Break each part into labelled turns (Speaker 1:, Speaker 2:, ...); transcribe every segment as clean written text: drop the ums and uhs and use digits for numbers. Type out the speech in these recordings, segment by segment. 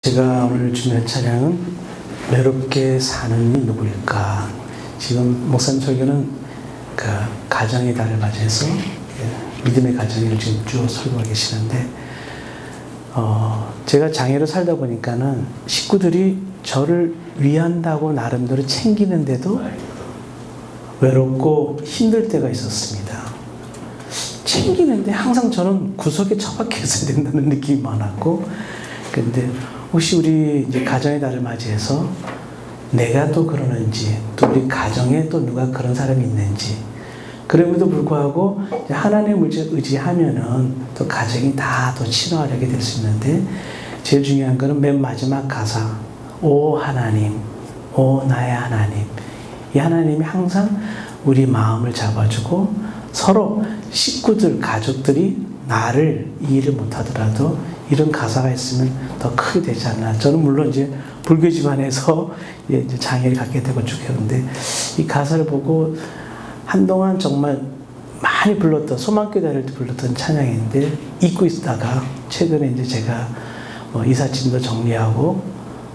Speaker 1: 제가 오늘 준비한 찬양은 외롭게 사는 이 누구일까. 지금 목사님 설교는 그 가정의 달을 맞이해서 믿음의 가정을 지금 쭉 설교하고 계시는데, 제가 장애로 살다 보니까는 식구들이 저를 위한다고 나름대로 챙기는데도 외롭고 힘들 때가 있었습니다. 챙기는데 항상 저는 구석에 처박혀 있어야 된다는 느낌이 많았고, 근데 혹시 우리 이제 가정의 달을 맞이해서 내가 또 그러는지, 또 우리 가정에 또 누가 그런 사람이 있는지, 그럼에도 불구하고 하나님을 의지하면은 또 가정이 다 더 친화하게 될 수 있는데, 제일 중요한 거는 맨 마지막 가사, 오 하나님, 오 나의 하나님. 이 하나님이 항상 우리 마음을 잡아주고, 서로 식구들, 가족들이 나를 이해를 못하더라도 이런 가사가 있으면 더 크게 되지 않나. 저는 물론 이제 불교 집안에서 이제 장애를 갖게 되고 쭉 했는데, 이 가사를 보고 한동안 정말 많이 불렀던, 소망교회 다닐 때 불렀던 찬양인데, 잊고 있다가 최근에 이제 제가 이삿짐도 정리하고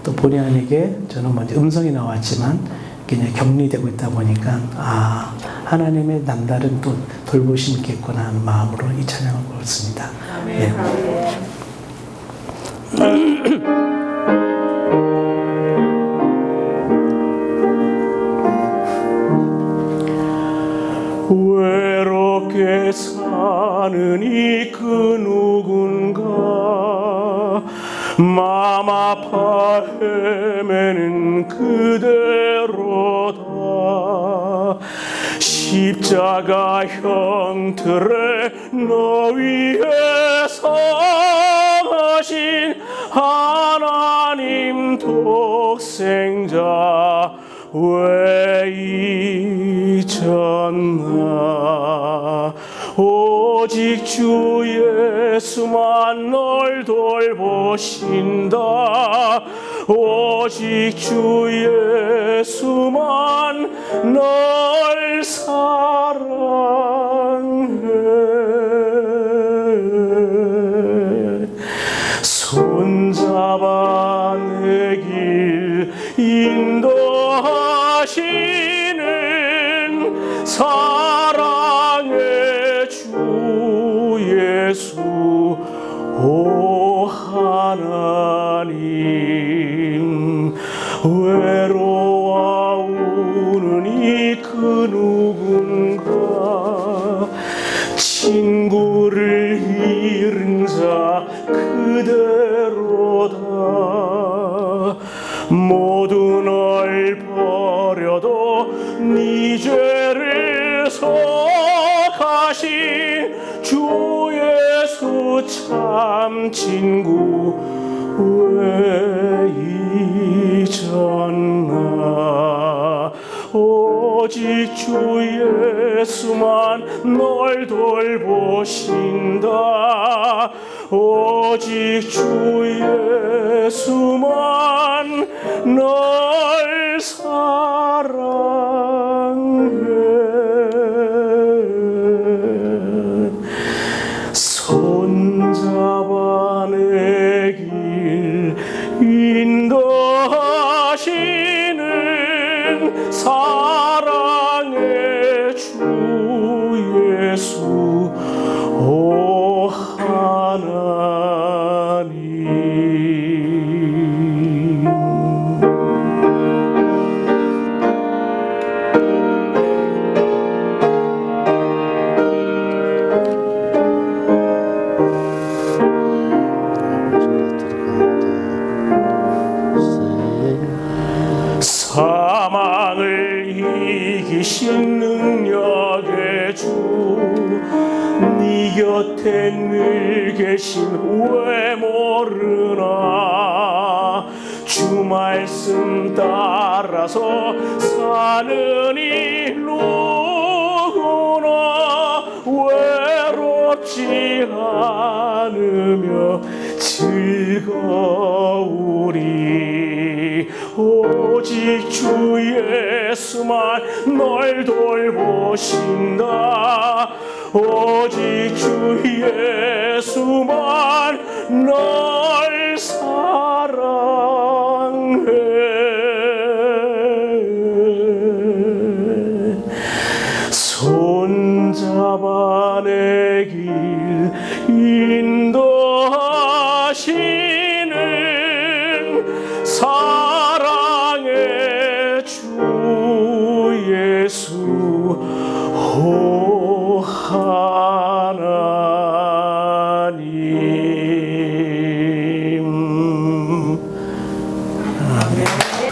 Speaker 1: 또 본의 아니게 저는 먼저 음성이 나왔지만 그냥 격리되고 있다 보니까, 아, 하나님의 남다른 또 돌보심이 있겠구나 하는 마음으로 이 찬양을 불렀습니다. 네. 외롭게 사는 이 그 누군가, 맘 아파 헤매는 그대로다. 십자가 형틀에 너 위에서 하신 하나님 독생자 왜 잊었나. 오직 주 예수만 널 돌보신다. 오직 주 예수만 널 사랑해. 손잡아 내 길 인도하시는 사랑의 주 예수, 오 하나님. 외로워 우는 이 그 누군가, 친구를 잃은 자 그대로다. 모두 널 버려도 네 죄를 속하신 주 예수 참 친구 왜 잊었나. 오직 주 예수만 널 돌보신다. 오직 주 예수만 널 사랑해. 손잡아 내 길 인도하시는 사랑의 주 예수, 오 하나님. 사망을 이기신 능력의 주, 네 곁에 늘 계신 왜 모르나. 주 말씀 따라서 사는 이 누구나 외롭지 않으며 즐거우리. 오직 주 예수만 널 돌보신다. 오직 주 예수만 널 사랑해. 잡아내길 인도하시는 사랑의 주 예수 오 하나님.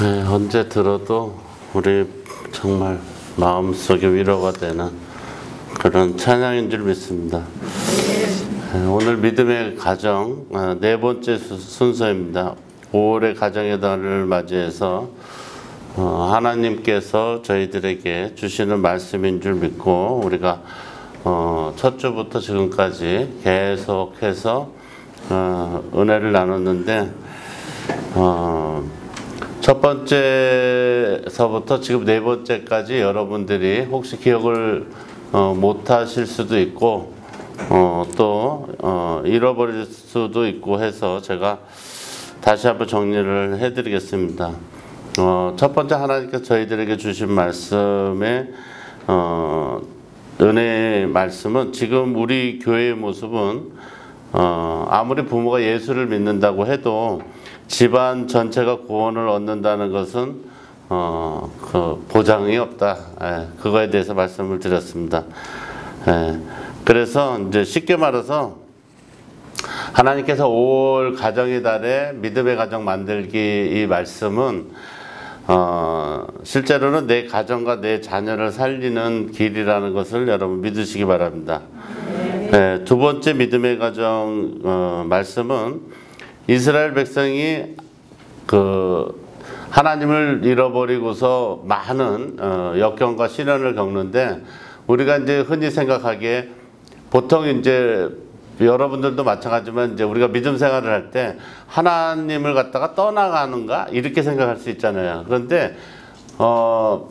Speaker 2: 네, 언제 들어도 우리 정말 마음속에 위로가 되는 그런 찬양인 줄 믿습니다. 오늘 믿음의 가정 네 번째 순서입니다. 5월의 가정의 달을 맞이해서 하나님께서 저희들에게 주시는 말씀인 줄 믿고 우리가 첫 주부터 지금까지 계속해서 은혜를 나눴는데 첫 번째서부터 지금 네 번째까지 여러분들이 혹시 기억을 못 하실 수도 있고 또 잃어버릴 수도 있고 해서 제가 다시 한번 정리를 해드리겠습니다. 첫 번째 하나님께서 저희들에게 주신 말씀의 은혜의 말씀은 지금 우리 교회의 모습은 아무리 부모가 예수를 믿는다고 해도 집안 전체가 구원을 얻는다는 것은 그 보장이 없다. 그거에 대해서 말씀을 드렸습니다. 그래서 이제 쉽게 말해서 하나님께서 5월 가정의 달에 믿음의 가정 만들기 이 말씀은 실제로는 내 가정과 내 자녀를 살리는 길이라는 것을 여러분 믿으시기 바랍니다. 두 번째 믿음의 가정 말씀은 이스라엘 백성이 그 하나님을 잃어버리고서 많은 역경과 시련을 겪는데 우리가 이제 흔히 생각하기에 보통 이제 여러분들도 마찬가지지만 이제 우리가 믿음 생활을 할 때 하나님을 갖다가 떠나가는가 이렇게 생각할 수 있잖아요. 그런데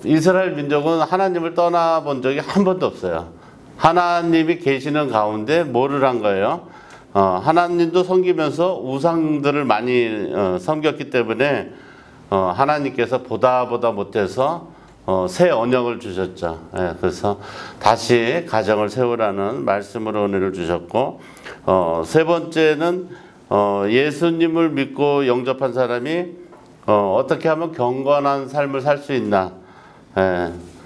Speaker 2: 이스라엘 민족은 하나님을 떠나본 적이 한 번도 없어요. 하나님이 계시는 가운데 뭐를 한 거예요? 하나님도 섬기면서 우상들을 많이 섬겼기 때문에 하나님께서 보다 못해서 새 언약을 주셨죠. 그래서 다시 가정을 세우라는 말씀으로 은혜를 주셨고 세 번째는 예수님을 믿고 영접한 사람이 어떻게 하면 경건한 삶을 살 수 있나,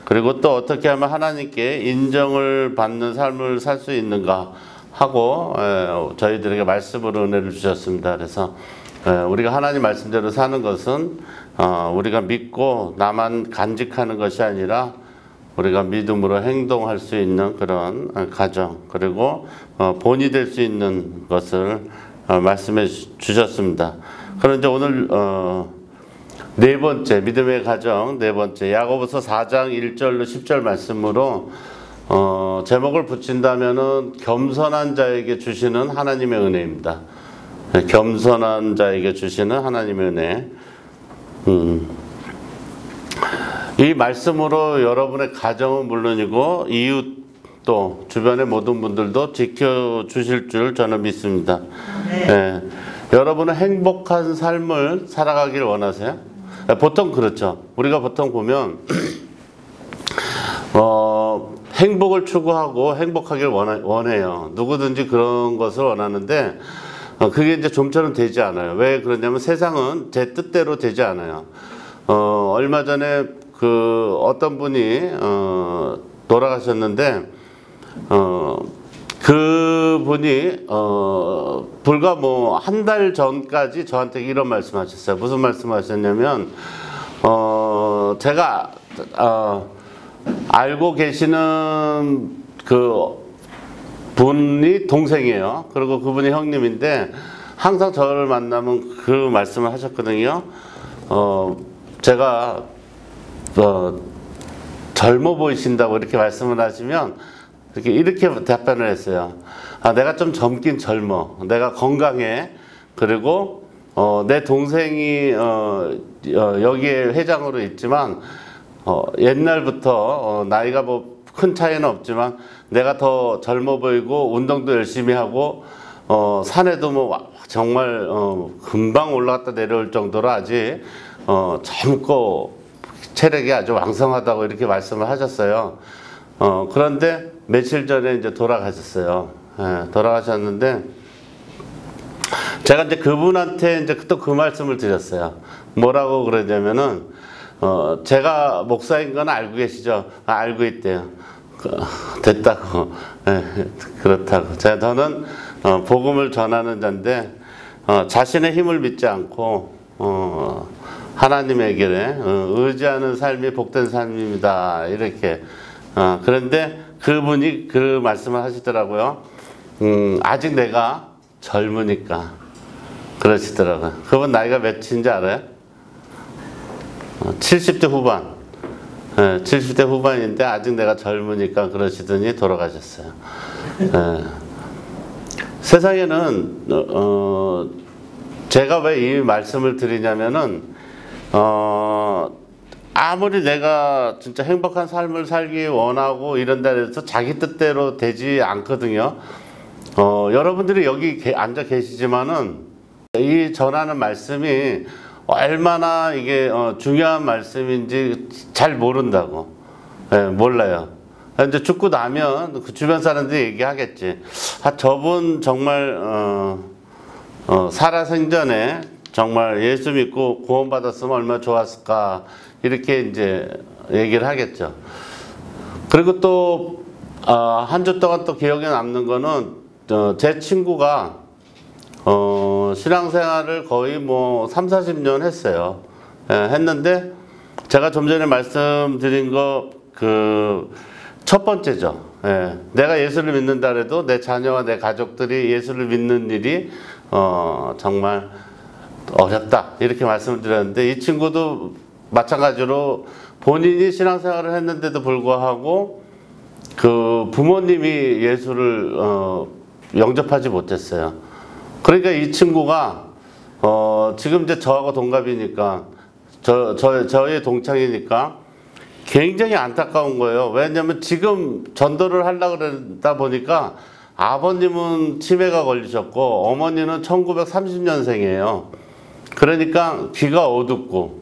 Speaker 2: 그리고 또 어떻게 하면 하나님께 인정을 받는 삶을 살 수 있는가 하고 저희들에게 말씀으로 은혜를 주셨습니다. 그래서 우리가 하나님 말씀대로 사는 것은 우리가 믿고 나만 간직하는 것이 아니라 우리가 믿음으로 행동할 수 있는 그런 가정, 그리고 본이 될 수 있는 것을 말씀해 주셨습니다. 그런데 오늘 네 번째 믿음의 가정 네 번째 야고보서 4장 1절로 10절 말씀으로 제목을 붙인다면은 겸손한 자에게 주시는 하나님의 은혜입니다. 겸손한 자에게 주시는 하나님의 은혜. 이 말씀으로 여러분의 가정은 물론이고 이웃도 주변의 모든 분들도 지켜주실 줄 저는 믿습니다. 여러분은 행복한 삶을 살아가길 원하세요? 보통 그렇죠. 우리가 보통 보면 행복을 추구하고 행복하길 원해요. 누구든지 그런 것을 원하는데 그게 이제 좀처럼 되지 않아요. 왜 그러냐면 세상은 제 뜻대로 되지 않아요. 얼마 전에 그 어떤 분이 돌아가셨는데 그 분이 불과 뭐 한 달 전까지 저한테 이런 말씀하셨어요. 무슨 말씀하셨냐면 제가 알고 계시는 그 분이 동생이에요. 그리고 그분이 형님인데 항상 저를 만나면 그 말씀을 하셨거든요. 제가 젊어 보이신다고 이렇게 말씀을 하시면 이렇게 답변을 했어요. 내가 좀 젊긴 젊어. 내가 건강해. 그리고 내 동생이 여기에 회장으로 있지만 옛날부터 나이가 뭐 큰 차이는 없지만 내가 더 젊어 보이고 운동도 열심히 하고 산에도 뭐 정말 금방 올라갔다 내려올 정도로 아직 젊고 체력이 아주 왕성하다고 이렇게 말씀을 하셨어요. 그런데 며칠 전에 이제 돌아가셨어요. 예, 돌아가셨는데 제가 이제 그분한테 이제 또 그 말씀을 드렸어요. 뭐라고 그러냐면은 제가 목사인 건 알고 계시죠? 알고 있대요. 됐다고. 예, 그렇다고. 저는 복음을 전하는 자인데 자신의 힘을 믿지 않고 하나님에게 의지하는 삶이 복된 삶입니다. 이렇게. 그런데 그분이 그 말씀을 하시더라고요. 아직 내가 젊으니까 그러시더라고요. 그분 나이가 몇인지 알아요? 70대 후반. 70대 후반인데 아직 내가 젊으니까 그러시더니 돌아가셨어요. 세상에는 제가 왜 이 말씀을 드리냐면은 아무리 내가 진짜 행복한 삶을 살기 원하고 이런 데서 자기 뜻대로 되지 않거든요. 여러분들이 여기 앉아 계시지만은 이 전하는 말씀이 얼마나 이게 중요한 말씀인지 잘 모른다고. 몰라요. 이제 죽고 나면 그 주변 사람들이 얘기하겠지. 저분 정말 살아생전에 정말 예수 믿고 구원받았으면 얼마나 좋았을까. 이렇게 이제 얘기를 하겠죠. 그리고 또 한 주 동안 또 기억에 남는 거는 제 친구가 신앙생활을 거의 뭐 30-40년 했어요. 했는데 제가 좀 전에 말씀드린 거 첫 번째죠. 내가 예수를 믿는다 해도 내 자녀와 내 가족들이 예수를 믿는 일이 정말 어렵다 이렇게 말씀을 드렸는데 이 친구도 마찬가지로 본인이 신앙생활을 했는데도 불구하고 그 부모님이 예수를 영접하지 못했어요. 그러니까 이 친구가 지금 이제 저하고 동갑이니까 저의 동창이니까 굉장히 안타까운 거예요. 왜냐하면 지금 전도를 하려고 그러다 보니까 아버님은 치매가 걸리셨고 어머니는 1930년생이에요. 그러니까 귀가 어둡고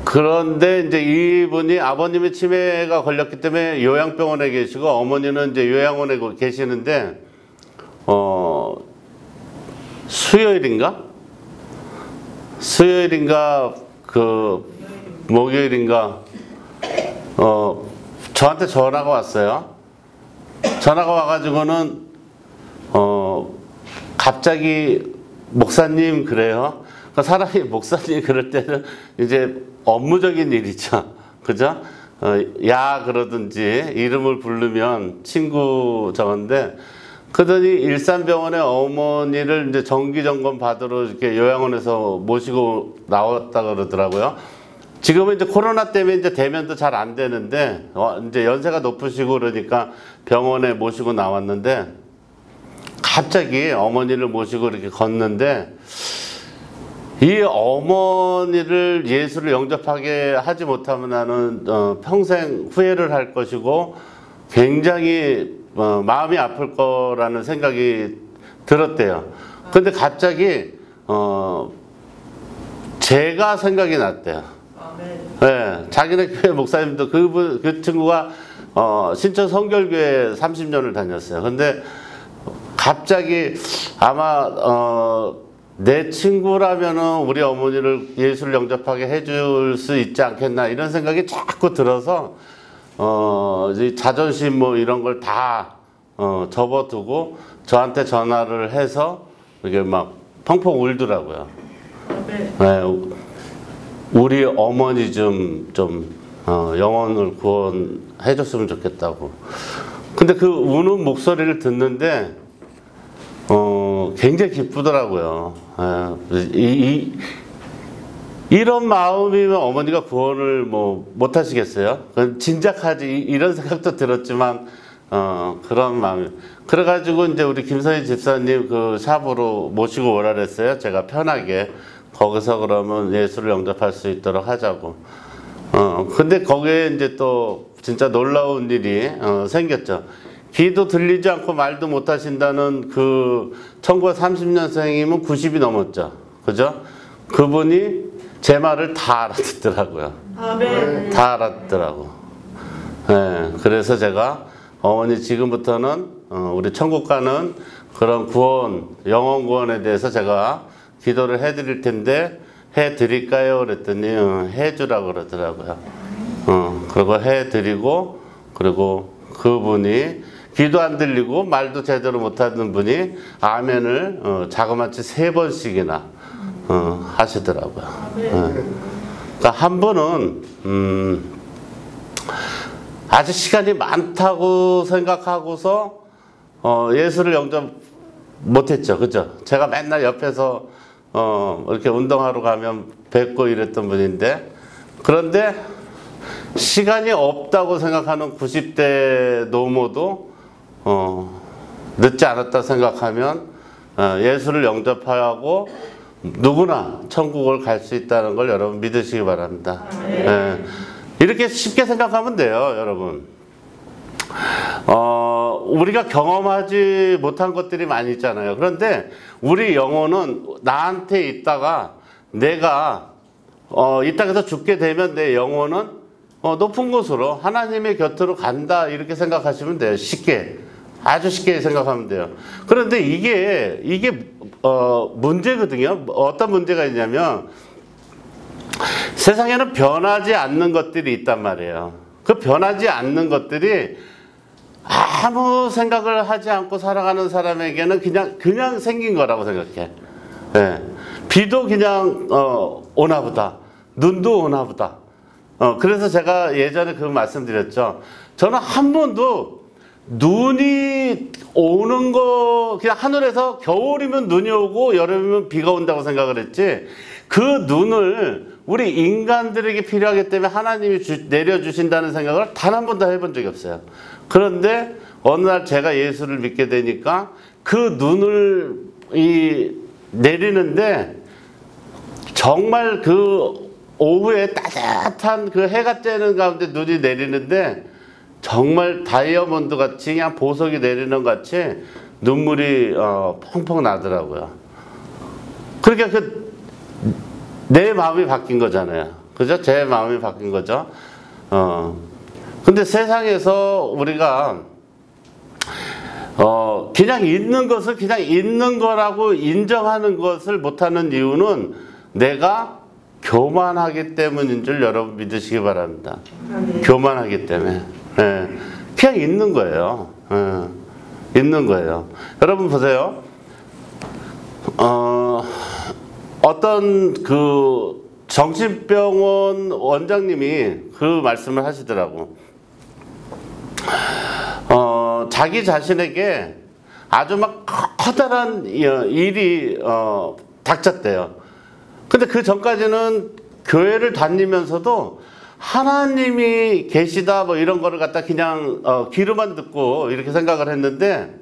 Speaker 2: 그런데 이제 이분이 아버님이 치매가 걸렸기 때문에 요양병원에 계시고 어머니는 이제 요양원에 계시는데 수요일인가 목요일인가 저한테 전화가 왔어요. 전화가 와가지고는 갑자기 목사님 그래요. 그러니까 사람이 목사님 그럴 때는 이제 업무적인 일이죠. 그죠? 야 그러든지 이름을 부르면 친구 저건데 그러더니 일산병원에 어머니를 이제 정기점검 받으러 이렇게 요양원에서 모시고 나왔다 그러더라고요. 지금은 이제 코로나 때문에 이제 대면도 잘 안 되는데 이제 연세가 높으시고 그러니까 병원에 모시고 나왔는데 갑자기 어머니를 모시고 이렇게 걷는데 이 어머니를 예수를 영접하게 하지 못하면 나는 평생 후회를 할 것이고 굉장히 마음이 아플 거라는 생각이 들었대요. 근데 갑자기 제가 생각이 났대요. 네, 자기네 교회 목사님도 그 친구가 신천 성결교회 30년을 다녔어요. 근데 갑자기 아마 내 친구라면은 우리 어머니를 예수를 영접하게 해줄 수 있지 않겠나 이런 생각이 자꾸 들어서 자존심 뭐 이런 걸 다 접어두고 저한테 전화를 해서 이게 막 펑펑 울더라고요. 네, 우리 어머니 좀 영혼을 구원해 줬으면 좋겠다고. 근데 그 우는 목소리를 듣는데 굉장히 기쁘더라고요. 이런 마음이면 어머니가 구원을 뭐 못 하시겠어요? 진작하지 이런 생각도 들었지만 그런 마음이. 그래가지고 이제 우리 김선희 집사님 그 샵으로 모시고 오라 그랬어요. 제가 편하게 거기서 그러면 예수를 영접할 수 있도록 하자고. 근데 거기에 이제 또 진짜 놀라운 일이 생겼죠. 귀도 들리지 않고 말도 못 하신다는 그 1930년생이면 90이 넘었죠. 그죠? 그분이 제 말을 다 알아듣더라고요.
Speaker 3: 아멘.
Speaker 2: 다 알아듣더라고. 예, 그래서 제가 어머니 지금부터는 우리 천국 가는 그런 구원, 영원 구원에 대해서 제가 기도를 해드릴 텐데 해드릴까요? 그랬더니 해주라고 그러더라고요. 그리고 해드리고, 그리고 그분이 귀도 안 들리고 말도 제대로 못하는 분이 아멘을 자그마치 3번씩이나 하시더라고요. 그러니까 한 분은 아주 시간이 많다고 생각하고서 예수를 영접 못했죠. 그죠? 제가 맨날 옆에서 이렇게 운동하러 가면 뵙고 이랬던 분인데, 그런데 시간이 없다고 생각하는 90대 노모도 늦지 않았다 생각하면 예수를 영접하고 누구나 천국을 갈 수 있다는 걸 여러분 믿으시기 바랍니다. 예. 이렇게 쉽게 생각하면 돼요, 여러분. 우리가 경험하지 못한 것들이 많이 있잖아요. 그런데 우리 영혼은 나한테 있다가 내가 이 땅에서 죽게 되면 내 영혼은 높은 곳으로 하나님의 곁으로 간다, 이렇게 생각하시면 돼요. 쉽게, 아주 쉽게 생각하면 돼요. 그런데 이게 문제거든요. 어떤 문제가 있냐면 세상에는 변하지 않는 것들이 있단 말이에요. 그 변하지 않는 것들이 아무 생각을 하지 않고 살아가는 사람에게는 그냥 생긴 거라고 생각해. 예. 비도 그냥 오나 보다. 눈도 오나 보다. 그래서 제가 예전에 그 말씀드렸죠. 저는 한 번도 눈이 오는 거, 그냥 하늘에서 겨울이면 눈이 오고 여름이면 비가 온다고 생각을 했지, 그 눈을 우리 인간들에게 필요하기 때문에 하나님이 내려주신다는 생각을 단 한 번도 해본 적이 없어요. 그런데 어느 날 제가 예수를 믿게 되니까 그 눈을 내리는데, 정말 그 오후에 따뜻한 그 해가 쬐는 가운데 눈이 내리는데 정말 다이아몬드 같이, 그냥 보석이 내리는 것 같이 눈물이 펑펑 나더라고요. 그러니까 내 마음이 바뀐 거잖아요. 그죠? 제 마음이 바뀐 거죠. 근데 세상에서 우리가 그냥 있는 것을 그냥 있는 거라고 인정하는 것을 못하는 이유는 내가 교만하기 때문인 줄 여러분 믿으시기 바랍니다. 교만하기 때문에. 예, 그냥 있는 거예요. 있는 거예요. 여러분 보세요. 어떤 그 정신병원 원장님이 그 말씀을 하시더라고. 자기 자신에게 아주 막 커다란 일이 닥쳤대요. 근데 그 전까지는 교회를 다니면서도 하나님이 계시다 뭐 이런 거를 갖다 그냥 귀로만 듣고 이렇게 생각을 했는데,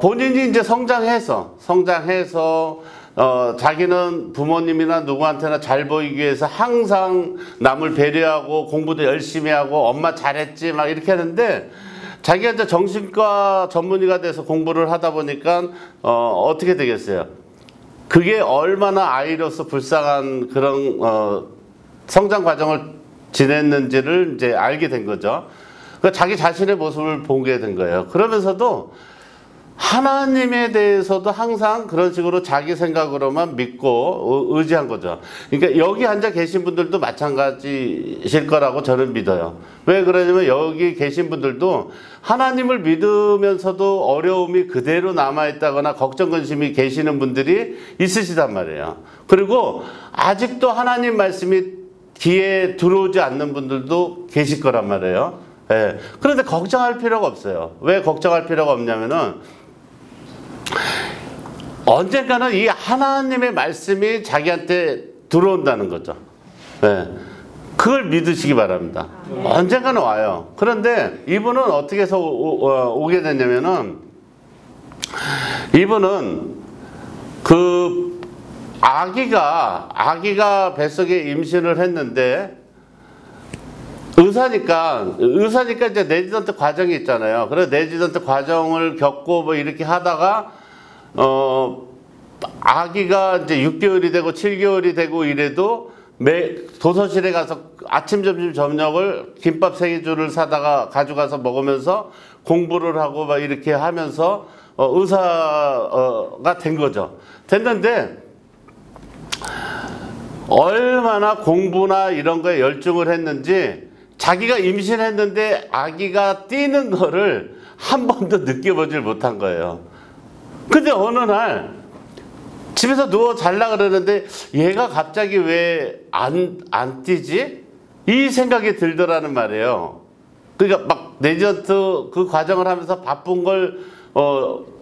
Speaker 2: 본인이 이제 성장해서 자기는 부모님이나 누구한테나 잘 보이기 위해서 항상 남을 배려하고 공부도 열심히 하고 엄마 잘했지 막 이렇게 하는데, 자기가 이제 정신과 전문의가 돼서 공부를 하다 보니까 어떻게 되겠어요? 그게 얼마나 아이로서 불쌍한 그런 성장 과정을 지냈는지를 이제 알게 된 거죠. 자기 자신의 모습을 보게 된 거예요. 그러면서도 하나님에 대해서도 항상 그런 식으로 자기 생각으로만 믿고 의지한 거죠. 그러니까 여기 앉아 계신 분들도 마찬가지실 거라고 저는 믿어요. 왜 그러냐면 여기 계신 분들도 하나님을 믿으면서도 어려움이 그대로 남아있다거나 걱정 근심이 계시는 분들이 있으시단 말이에요. 그리고 아직도 하나님 말씀이 귀에 들어오지 않는 분들도 계실 거란 말이에요. 예. 그런데 걱정할 필요가 없어요. 왜 걱정할 필요가 없냐면은 언젠가는 이 하나님의 말씀이 자기한테 들어온다는 거죠. 예. 그걸 믿으시기 바랍니다. 언젠가는 와요. 그런데 이분은 어떻게 해서 오게 됐냐면은, 이분은 그 아기가 뱃속에 임신을 했는데, 의사니까 이제 내지던트 과정이 있잖아요. 그래서 내지던트 과정을 겪고 뭐 이렇게 하다가 아기가 이제 6개월이 되고 7개월이 되고 이래도 도서실에 가서 아침, 점심, 저녁을 김밥 3개줄을 사다가 가져가서 먹으면서 공부를 하고 막 이렇게 하면서 의사가 된 거죠. 됐는데 얼마나 공부나 이런 거에 열중을 했는지 자기가 임신했는데 아기가 뛰는 거를 한 번도 느껴보질 못한 거예요. 근데 어느 날 집에서 누워 잘라 그러는데 얘가 갑자기 왜 안 뛰지? 이 생각이 들더라는 말이에요. 그러니까 막 내전트 그 과정을 하면서 바쁜 걸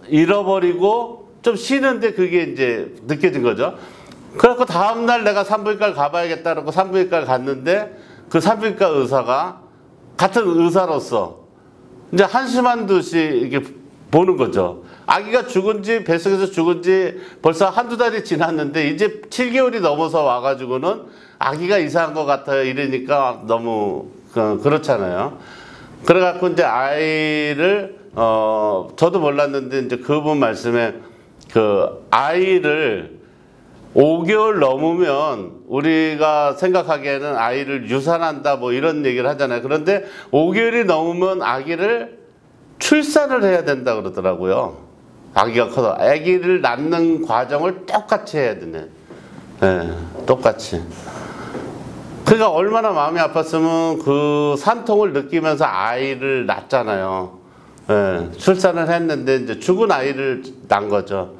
Speaker 2: 잃어버리고 좀 쉬는데 그게 이제 느껴진 거죠. 그래갖고 다음날 내가 산부인과를 가봐야겠다 그러고 산부인과를 갔는데 그 산부인과 의사가 같은 의사로서 이제 한심한 듯이 이렇게 보는 거죠. 아기가 죽은지 뱃속에서 죽은지 벌써 한두 달이 지났는데 이제 7개월이 넘어서 와가지고는 아기가 이상한 것 같아요. 이러니까 너무 그렇잖아요. 그래갖고 이제 아이를 저도 몰랐는데 이제 그분 말씀에 그 아이를 5개월 넘으면 우리가 생각하기에는 아이를 유산한다 뭐 이런 얘기를 하잖아요. 그런데 5개월이 넘으면 아기를 출산을 해야 된다 그러더라고요. 아기가 커서 아기를 낳는 과정을 똑같이 해야 되네. 네, 똑같이. 그러니까 얼마나 마음이 아팠으면 그 산통을 느끼면서 아이를 낳잖아요. 네, 출산을 했는데 이제 죽은 아이를 낳은 거죠.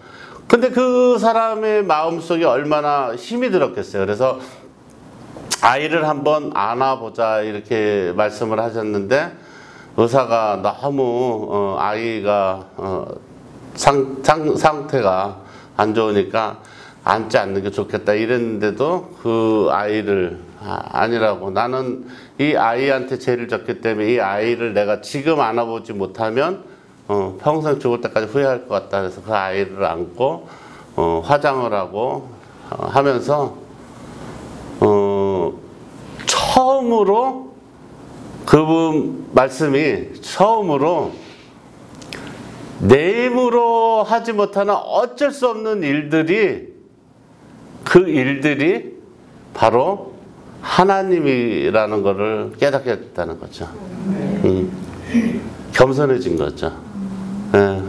Speaker 2: 근데 그 사람의 마음속에 얼마나 힘이 들었겠어요. 그래서 아이를 한번 안아보자 이렇게 말씀을 하셨는데 의사가 너무 아이가 상태가 안 좋으니까 앉지 않는 게 좋겠다 이랬는데도 그 아이를 아니라고, 나는 이 아이한테 죄를 졌기 때문에 이 아이를 내가 지금 안아보지 못하면 평생 죽을 때까지 후회할 것 같다. 그래서 그 아이를 안고 화장을 하고 하면서 처음으로 그분 말씀이 처음으로 내 힘으로 하지 못하는 어쩔 수 없는 일들이 그 일들이 바로 하나님이라는 것을 깨닫게 됐다는 거죠. 겸손해진 거죠. 예.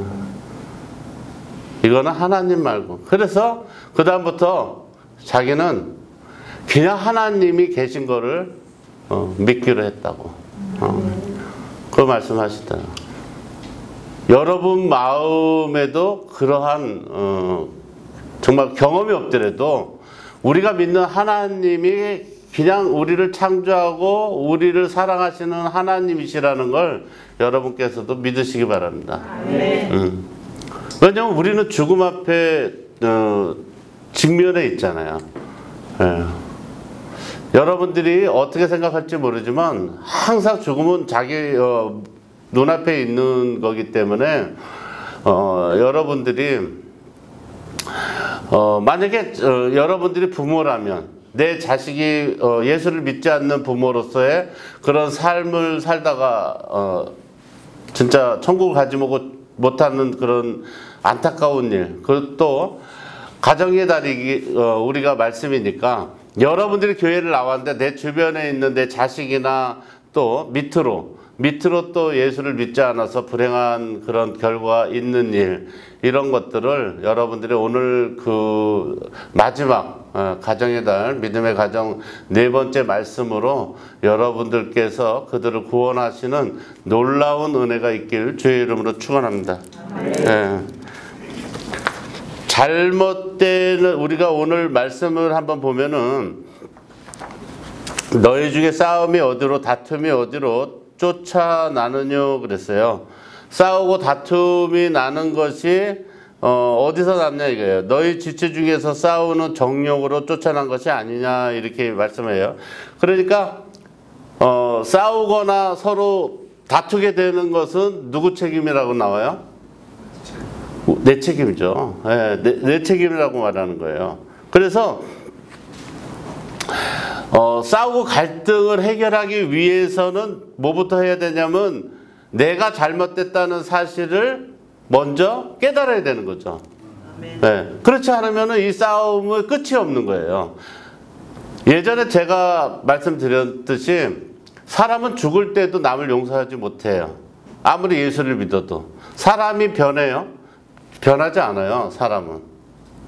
Speaker 2: 이거는 하나님 말고. 그래서 그 다음부터 자기는 그냥 하나님이 계신 거를 믿기로 했다고. 그 말씀하시더라고요. 여러분 마음에도 그러한 정말 경험이 없더라도 우리가 믿는 하나님이 그냥 우리를 창조하고 우리를 사랑하시는 하나님이시라는 걸 여러분께서도 믿으시기 바랍니다. 왜냐하면 우리는 죽음 앞에 직면해 있잖아요. 예. 여러분들이 어떻게 생각할지 모르지만 항상 죽음은 자기 눈앞에 있는 거기 때문에 여러분들이 만약에 여러분들이 부모라면 내 자식이 예수를 믿지 않는 부모로서의 그런 삶을 살다가 진짜 천국을 가지 못하는 그런 안타까운 일, 그것도 가정의 달이 우리가 말씀이니까 여러분들이 교회를 나왔는데 내 주변에 있는 내 자식이나 또 밑으로 또 예수를 믿지 않아서 불행한 그런 결과가 있는 일, 이런 것들을 여러분들이 오늘 그 마지막 가정의 달 믿음의 가정 4번째 말씀으로 여러분들께서 그들을 구원하시는 놀라운 은혜가 있길 주의 이름으로 축원합니다. 예. 잘못된, 우리가 오늘 말씀을 한번 보면은 너희 중에 싸움이 어디로 다툼이 어디로 쫓아나느뇨 그랬어요. 싸우고 다툼이 나는 것이 어디서 났냐 이거예요. 너희 지체 중에서 싸우는 정욕으로 쫓아난 것이 아니냐 이렇게 말씀해요. 그러니까 싸우거나 서로 다투게 되는 것은 누구 책임이라고 나와요? 내 책임이죠. 네, 내 책임이라고 말하는 거예요. 그래서 싸우고 갈등을 해결하기 위해서는 뭐부터 해야 되냐면 내가 잘못됐다는 사실을 먼저 깨달아야 되는 거죠. 네. 그렇지 않으면 이 싸움은 끝이 없는 거예요. 예전에 제가 말씀드렸듯이 사람은 죽을 때도 남을 용서하지 못해요. 아무리 예수를 믿어도. 사람이 변해요? 변하지 않아요. 사람은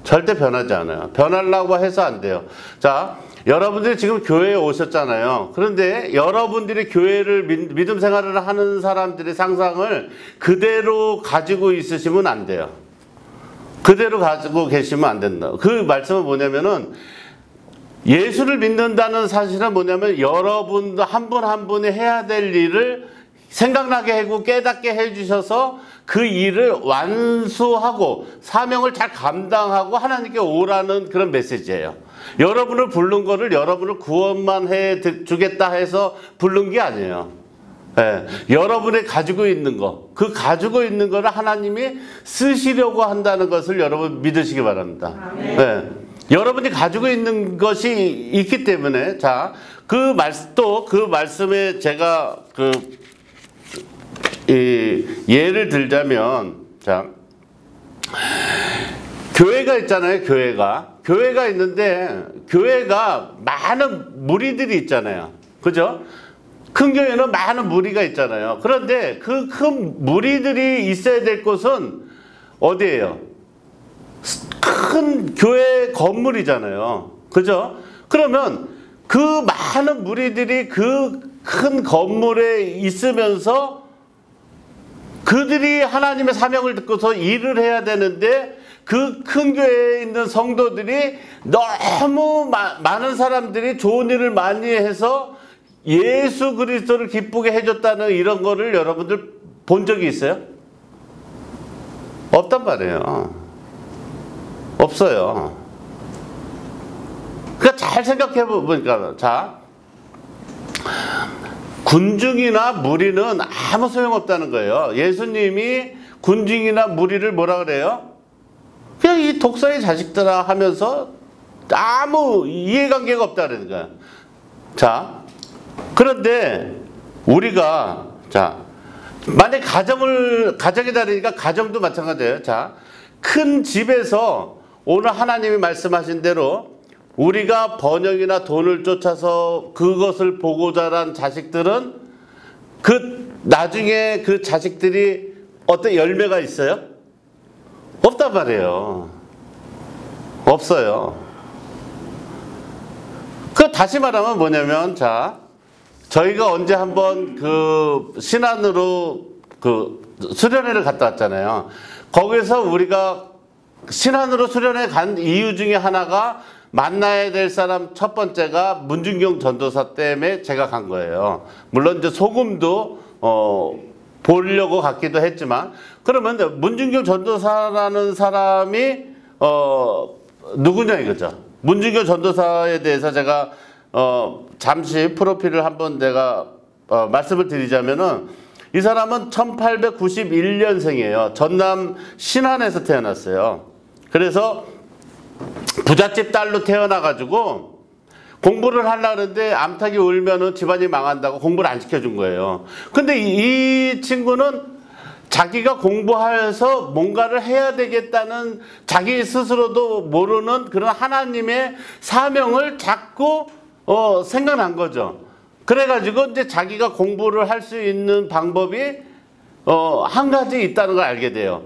Speaker 2: 절대 변하지 않아요. 변하려고 해서 안 돼요. 자, 여러분들이 지금 교회에 오셨잖아요. 그런데 여러분들이 교회를 믿음 생활을 하는 사람들의 상상을 그대로 가지고 있으시면 안 돼요. 그대로 가지고 계시면 안 된다. 그 말씀은 뭐냐면은, 예수를 믿는다는 사실은 뭐냐면 여러분도 한 분 한 분이 해야 될 일을 생각나게 하고 깨닫게 해주셔서 그 일을 완수하고 사명을 잘 감당하고 하나님께 오라는 그런 메시지예요. 여러분을 부른 거를 여러분을 구원만 해 주겠다 해서 부른 게 아니에요. 예, 여러분이 가지고 있는 거, 그 가지고 있는 거를 하나님이 쓰시려고 한다는 것을 여러분 믿으시기 바랍니다. 예, 여러분이 가지고 있는 것이 있기 때문에, 자, 그 말씀에 제가 예를 들자면, 자, 교회가 있잖아요. 교회가 있는데 교회가 많은 무리들이 있잖아요. 그죠? 큰 교회는 많은 무리가 있잖아요. 그런데 그 큰 무리들이 있어야 될 곳은 어디예요? 큰 교회 건물이잖아요. 그죠? 그러면 그 많은 무리들이 그 큰 건물에 있으면서 그들이 하나님의 사명을 듣고서 일을 해야 되는데, 그 큰 교회에 있는 성도들이 너무 많은 사람들이 좋은 일을 많이 해서 예수 그리스도를 기쁘게 해줬다는 이런 거를 여러분들 본 적이 있어요? 없단 말이에요. 없어요. 그러니까 잘 생각해 보니까, 자, 군중이나 무리는 아무 소용없다는 거예요. 예수님이 군중이나 무리를 뭐라 그래요? 그냥 이 독사의 자식들아 하면서 아무 이해관계가 없다는 거야. 자, 그런데 우리가, 자, 만약 가정이 다르니까 가정도 마찬가지예요. 자, 큰 집에서 오늘 하나님이 말씀하신 대로 우리가 번영이나 돈을 쫓아서 그것을 보고 자란 자식들은 나중에 그 자식들이 어떤 열매가 있어요? 없단 말이에요. 없어요. 다시 말하면 뭐냐면, 자, 저희가 언제 한번 신안으로 수련회를 갔다 왔잖아요. 거기서 우리가 신안으로 수련회 간 이유 중에 하나가, 만나야 될 사람 첫 번째가 문준경 전도사 때문에 제가 간 거예요. 물론 이제 소금도 보려고 갔기도 했지만, 그러면 문준경 전도사라는 사람이 누구냐 이거죠. 문준경 전도사에 대해서 제가 잠시 프로필을 한번 내가 말씀을 드리자면은, 이 사람은 1891년생이에요. 전남 신안에서 태어났어요. 그래서 부잣집 딸로 태어나가지고 공부를 하려고 하는데 암탉이 울면은 집안이 망한다고 공부를 안 시켜준 거예요. 근데 이 친구는 자기가 공부해서 뭔가를 해야 되겠다는 자기 스스로도 모르는 그런 하나님의 사명을 자꾸 생각난 거죠. 그래가지고 이제 자기가 공부를 할 수 있는 방법이 한 가지 있다는 걸 알게 돼요.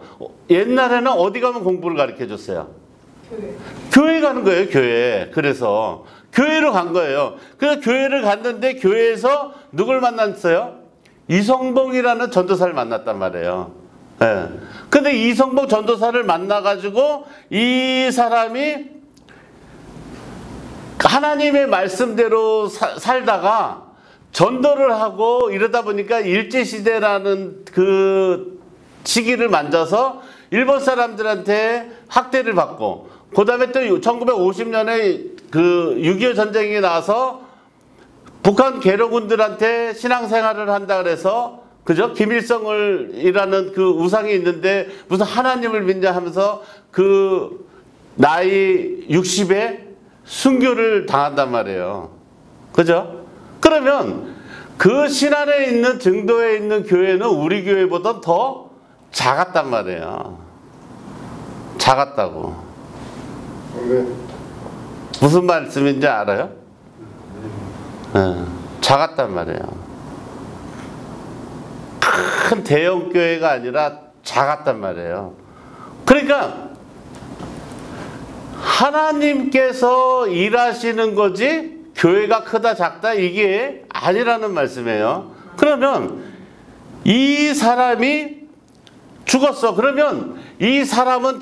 Speaker 2: 옛날에는 어디 가면 공부를 가르쳐 줬어요? 교회 가는 거예요, 교회. 그래서 교회로 간 거예요. 그래서 교회를 갔는데 교회에서 누굴 만났어요? 이성봉이라는 전도사를 만났단 말이에요. 예. 근데 이성봉 전도사를 만나가지고 이 사람이 하나님의 말씀대로 살다가 전도를 하고 이러다 보니까 일제시대라는 그 시기를 만져서 일본 사람들한테 학대를 받고, 그 다음에 또 1950년에 그 6.25 전쟁이 나서 북한 괴뢰군들한테 신앙생활을 한다 그래서, 그죠? 김일성이라는 그 우상이 있는데 무슨 하나님을 믿냐 하면서 그 나이 60에 순교를 당한단 말이에요. 그죠? 그러면 그 신안에 있는 증도에 있는 교회는 우리 교회보다 더 작았단 말이에요. 작았다고. 무슨 말씀인지 알아요? 작았단 말이에요. 큰 대형 교회가 아니라 작았단 말이에요. 그러니까 하나님께서 일하시는 거지 교회가 크다 작다 이게 아니라는 말씀이에요. 그러면 이 사람이 죽었어. 그러면 이 사람은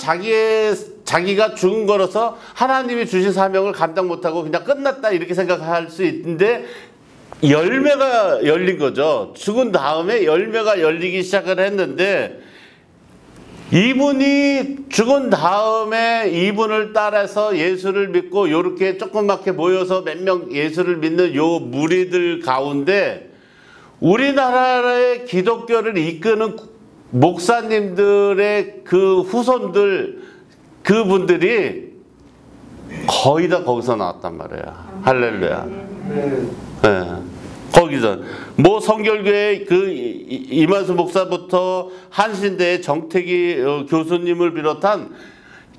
Speaker 2: 자기가 죽은 거로서 하나님이 주신 사명을 감당 못하고 그냥 끝났다 이렇게 생각할 수 있는데 열매가 열린 거죠. 죽은 다음에 열매가 열리기 시작을 했는데 이분이 죽은 다음에 이분을 따라서 예수를 믿고 요렇게 조그맣게 모여서 몇 명 예수를 믿는 요 무리들 가운데 우리나라의 기독교를 이끄는 목사님들의 그 후손들 그분들이 거의 다 거기서 나왔단 말이에요. 할렐루야. 네. 거기서 뭐 성결교회 그 이만수 목사부터 한신대의 정택이 교수님을 비롯한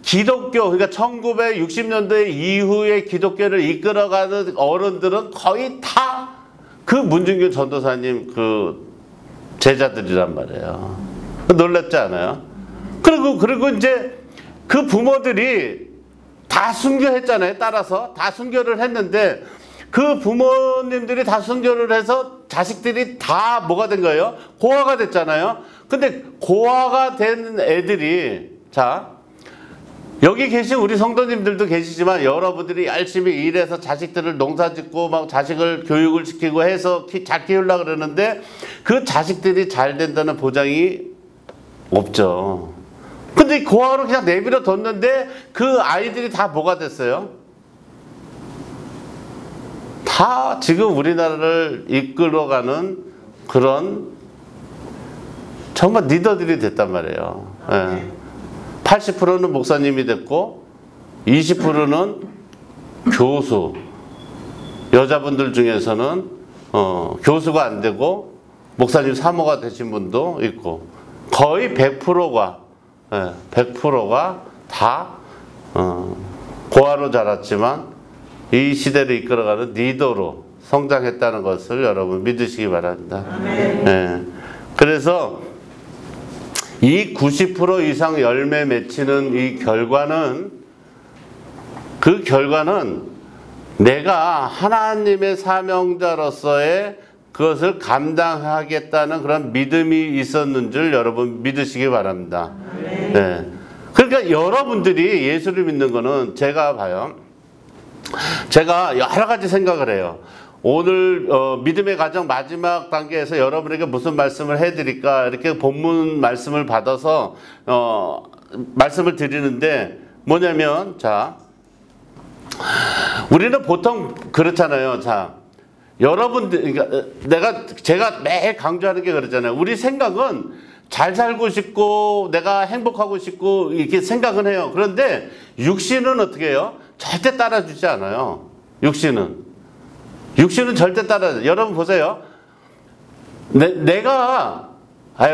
Speaker 2: 기독교 그러니까 1960년대 이후에 기독교를 이끌어가는 어른들은 거의 다 그 문중균 전도사님 그 제자들이란 말이에요. 놀랍지 않아요? 그리고 이제 그 부모들이 다 순교했잖아요. 따라서 다 순교를 했는데 그 부모님들이 다 순교를 해서 자식들이 다 뭐가 된 거예요? 고아가 됐잖아요. 근데 고아가 된 애들이 자 여기 계신 우리 성도님들도 계시지만 여러분들이 열심히 일해서 자식들을 농사짓고 막 자식을 교육을 시키고 해서 잘 키우려고 그러는데 그 자식들이 잘 된다는 보장이 없죠. 근데 고아로 그냥 내버려 뒀는데 그 아이들이 다 뭐가 됐어요? 다 지금 우리나라를 이끌어가는 그런 정말 리더들이 됐단 말이에요. 예. 80%는 목사님이 됐고 20%는 교수 여자분들 중에서는 교수가 안 되고 목사님 사모가 되신 분도 있고 거의 100%가 100%가 다 고아로 자랐지만 이 시대를 이끌어가는 리더로 성장했다는 것을 여러분 믿으시기 바랍니다. 네. 그래서 이 90% 이상 열매 맺히는 이 결과는 그 결과는 내가 하나님의 사명자로서의 그것을 감당하겠다는 그런 믿음이 있었는 줄 여러분 믿으시기 바랍니다. 네. 그러니까 여러분들이 예수를 믿는 거는 제가 봐요. 제가 여러 가지 생각을 해요. 오늘 믿음의 가정 마지막 단계에서 여러분에게 무슨 말씀을 해드릴까 이렇게 본문 말씀을 받아서 말씀을 드리는데 뭐냐면 자 우리는 보통 그렇잖아요. 자 여러분들 그러니까 제가 매일 강조하는 게 그렇잖아요. 우리 생각은 잘 살고 싶고 내가 행복하고 싶고 이렇게 생각은 해요. 그런데 육신은 어떻게 해요? 절대 따라주지 않아요. 육신은 절대 따라주지. 여러분 보세요. 내가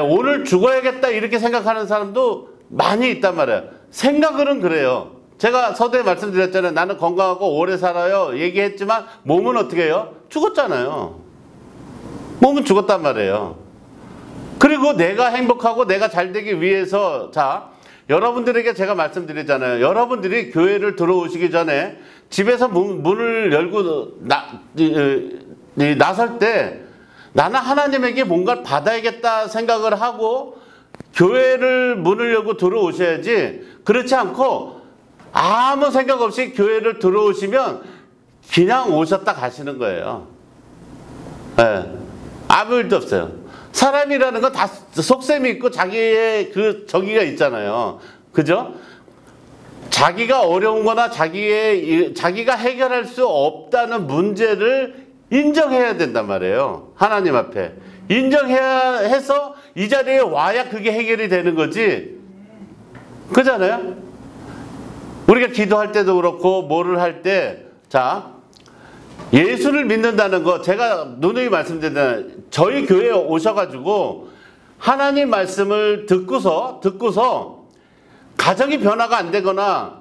Speaker 2: 오늘 죽어야겠다 이렇게 생각하는 사람도 많이 있단 말이에요. 생각은 그래요. 제가 서두에 말씀드렸잖아요. 나는 건강하고 오래 살아요 얘기했지만 몸은 어떻게 해요? 죽었잖아요. 몸은 죽었단 말이에요. 그리고 내가 행복하고 내가 잘 되기 위해서 자 여러분들에게 제가 말씀드리잖아요. 여러분들이 교회를 들어오시기 전에 집에서 문을 열고 나설 때 나는 하나님에게 뭔가를 받아야겠다 생각을 하고 교회를 문을 열고 들어오셔야지 그렇지 않고 아무 생각 없이 교회를 들어오시면 그냥 오셨다 가시는 거예요. 네. 아무 일도 없어요. 사람이라는 건 다 속셈이 있고 자기의 그 저기가 있잖아요. 그죠? 자기가 어려운 거나 자기가 해결할 수 없다는 문제를 인정해야 된단 말이에요. 하나님 앞에. 인정해야 해서 이 자리에 와야 그게 해결이 되는 거지. 그잖아요? 우리가 기도할 때도 그렇고 뭐를 할 때 자 예수를 믿는다는 거 제가 누누이 말씀드리잖아요. 저희 교회에 오셔가지고 하나님 말씀을 듣고서 가정이 변화가 안 되거나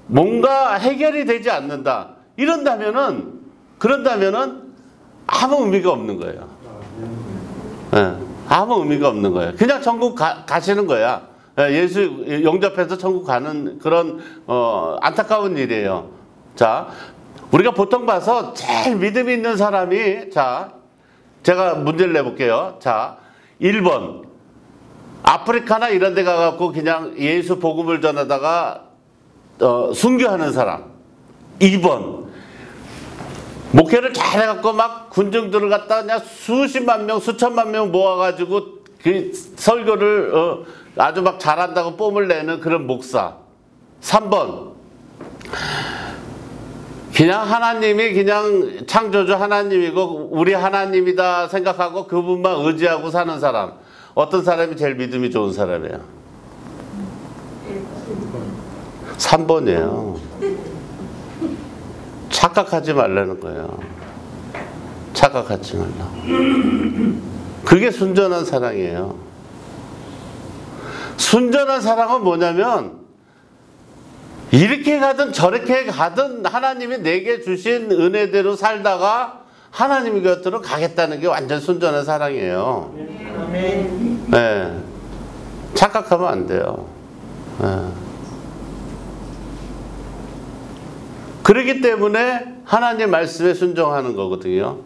Speaker 2: 뭔가 해결이 되지 않는다. 그런다면은 아무 의미가 없는 거예요. 예, 아무 의미가 없는 거예요. 그냥 천국 가시는 거야. 예수 영접해서 천국 가는 그런 안타까운 일이에요. 자, 우리가 보통 봐서 제일 믿음이 있는 사람이, 자, 제가 문제를 내볼게요. 자, 1번 아프리카나 이런 데 가갖고 그냥 예수 복음을 전하다가 순교하는 사람. 2번 목회를 잘해갖고 막 군중들을 갖다가 그냥 수십만 명, 수천만 명 모아가지고 그 설교를 아주 막 잘한다고 뽐을 내는 그런 목사. 3번 그냥 하나님이 그냥 창조주 하나님이고 우리 하나님이다 생각하고 그분만 의지하고 사는 사람. 어떤 사람이 제일 믿음이 좋은 사람이에요? 3번이에요. 착각하지 말라는 거예요. 착각하지 말라. 그게 순전한 사랑이에요. 순전한 사랑은 뭐냐면 이렇게 가든 저렇게 가든 하나님이 내게 주신 은혜대로 살다가 하나님 곁으로 가겠다는 게 완전 순전한 사랑이에요. 네. 착각하면 안 돼요. 네. 그렇기 때문에 하나님 말씀에 순종하는 거거든요.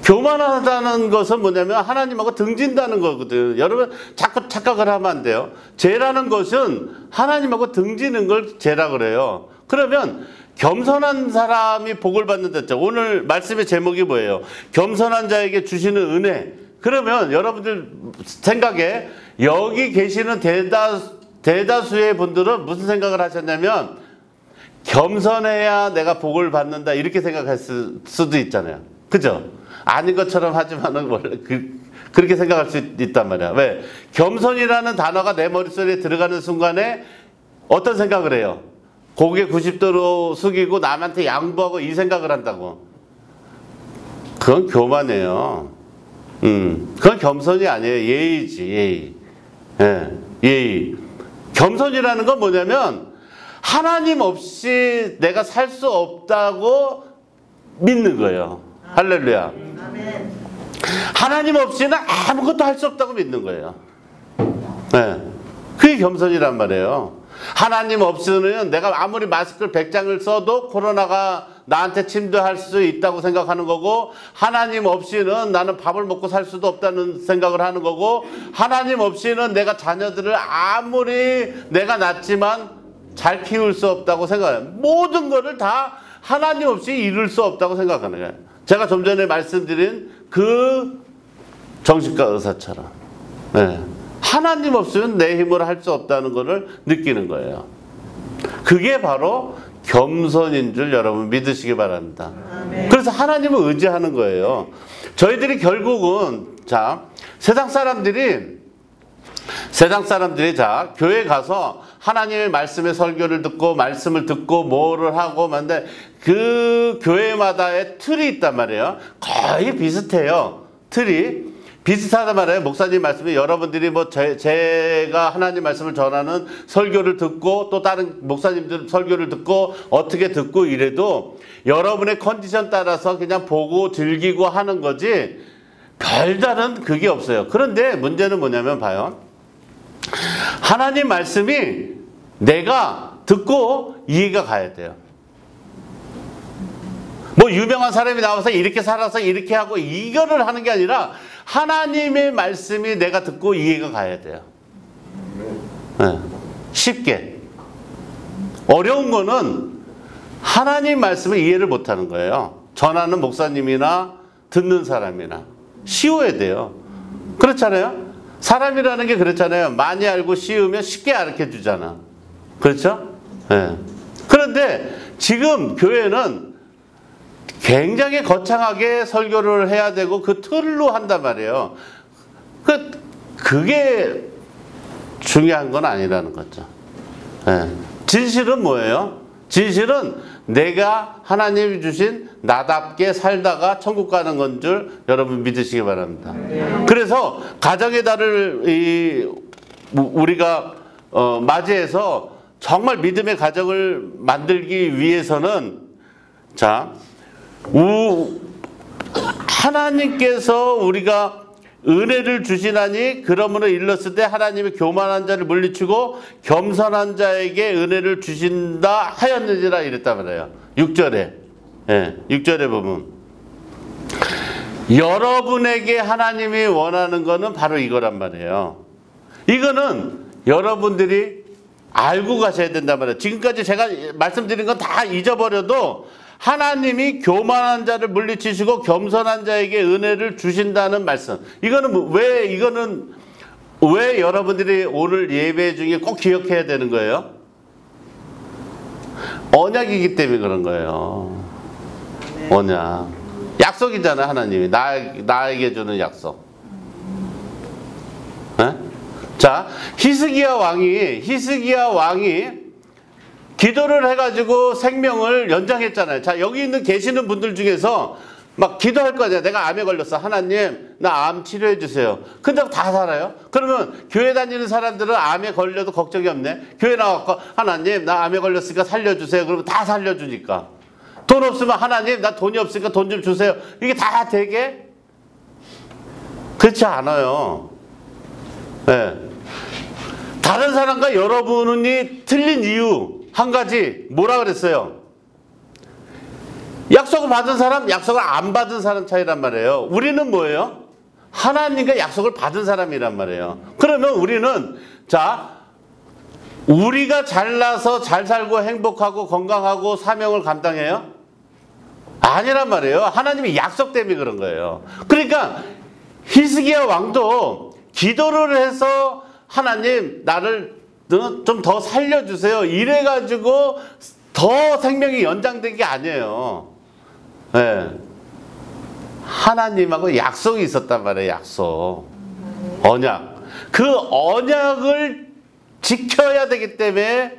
Speaker 2: 교만하다는 것은 뭐냐면 하나님하고 등진다는 거거든요. 여러분 자꾸 착각을 하면 안 돼요. 죄라는 것은 하나님하고 등지는 걸 죄라 그래요. 그러면 겸손한 사람이 복을 받는다. 오늘 말씀의 제목이 뭐예요? 겸손한 자에게 주시는 은혜. 그러면 여러분들 생각에 여기 계시는 대다수의 분들은 무슨 생각을 하셨냐면 겸손해야 내가 복을 받는다 이렇게 생각할 수도 있잖아요. 그죠? 아닌 것처럼 하지만은 원래 그렇게 생각할 수 있단 말이야. 왜? 겸손이라는 단어가 내 머릿속에 들어가는 순간에 어떤 생각을 해요? 고개 90도로 숙이고 남한테 양보하고 이 생각을 한다고. 그건 교만이에요. 그건 겸손이 아니에요. 예의지, 예의. 예, 예의. 겸손이라는 건 뭐냐면 하나님 없이 내가 살 수 없다고 믿는 거예요. 할렐루야. 하나님 없이는 아무것도 할 수 없다고 믿는 거예요. 네. 그게 겸손이란 말이에요. 하나님 없이는 내가 아무리 마스크를 100장을 써도 코로나가 나한테 침투할 수 있다고 생각하는 거고, 하나님 없이는 나는 밥을 먹고 살 수도 없다는 생각을 하는 거고, 하나님 없이는 내가 자녀들을 아무리 내가 낳지만 잘 키울 수 없다고 생각해요. 모든 거를 다 하나님 없이 이룰 수 없다고 생각하는 거예요. 제가 좀 전에 말씀드린 그 정신과 의사처럼. 네. 하나님 없으면 내 힘으로 할 수 없다는 것을 느끼는 거예요. 그게 바로 겸손인 줄 여러분 믿으시기 바랍니다. 그래서 하나님을 의지하는 거예요. 저희들이 결국은 자 세상 사람들이 자 교회 가서 하나님의 말씀의 설교를 듣고 말씀을 듣고 뭐를 하고 만데 그 교회마다의 틀이 있단 말이에요. 거의 비슷해요. 틀이 비슷하단 말이에요. 목사님 말씀이 여러분들이 뭐 제가 하나님 말씀을 전하는 설교를 듣고 또 다른 목사님들 설교를 듣고 어떻게 듣고 이래도 여러분의 컨디션 따라서 그냥 보고 즐기고 하는 거지 별다른 그게 없어요. 그런데 문제는 뭐냐면 봐요. 하나님 말씀이 내가 듣고 이해가 가야 돼요. 뭐 유명한 사람이 나와서 이렇게 살아서 이렇게 하고 이거를 하는 게 아니라 하나님의 말씀이 내가 듣고 이해가 가야 돼요. 네. 쉽게. 어려운 거는 하나님 말씀을 이해를 못하는 거예요. 전하는 목사님이나 듣는 사람이나. 쉬워야 돼요. 그렇잖아요. 사람이라는 게 그렇잖아요. 많이 알고 쉬우면 쉽게 가르쳐 주잖아. 그렇죠? 네. 그런데 지금 교회는 굉장히 거창하게 설교를 해야 되고 그 틀로 한단 말이에요. 그게 중요한 건 아니라는 거죠. 네. 진실은 뭐예요? 진실은 내가 하나님이 주신 나답게 살다가 천국 가는 건 줄 여러분 믿으시기 바랍니다. 그래서 가정의 달을 우리가 맞이해서 정말 믿음의 가정을 만들기 위해서는 자 하나님께서 우리가 은혜를 주시나니 그러므로 일렀을 때 하나님이 교만한 자를 물리치고 겸손한 자에게 은혜를 주신다 하였느니라 이랬단 말이에요. 6절에. 예, 6절에 보면 여러분에게 하나님이 원하는 거는 바로 이거란 말이에요. 이거는 여러분들이 알고 가셔야 된단 말이에요. 지금까지 제가 말씀드린 건 다 잊어버려도 하나님이 교만한 자를 물리치시고 겸손한 자에게 은혜를 주신다는 말씀. 이거는 왜 여러분들이 오늘 예배 중에 꼭 기억해야 되는 거예요? 언약이기 때문에 그런 거예요. 언약. 약속이잖아요, 하나님이. 나에게 주는 약속. 에? 자, 히스기야 왕이 기도를 해가지고 생명을 연장했잖아요. 자, 여기 계시는 분들 중에서 막 기도할 거 아니야. 내가 암에 걸렸어. 하나님, 나 암 치료해 주세요. 근데 다 살아요? 그러면 교회 다니는 사람들은 암에 걸려도 걱정이 없네. 교회 나와서 하나님, 나 암에 걸렸으니까 살려주세요. 그러면 다 살려주니까. 돈 없으면 하나님, 나 돈이 없으니까 돈 좀 주세요. 이게 다 되게? 그렇지 않아요. 네. 다른 사람과 여러분이 틀린 이유 한 가지 뭐라 그랬어요? 약속을 받은 사람, 약속을 안 받은 사람 차이란 말이에요. 우리는 뭐예요? 하나님과 약속을 받은 사람이란 말이에요. 그러면 우리는 자, 우리가 잘나서 잘 살고 행복하고 건강하고 사명을 감당해요? 아니란 말이에요. 하나님이 약속 때문에 그런 거예요. 그러니까 히스기야 왕도 기도를 해서 하나님 나를 좀 더 살려주세요. 이래가지고 더 생명이 연장된 게 아니에요. 네. 하나님하고 약속이 있었단 말이에요. 약속. 언약. 그 언약을 지켜야 되기 때문에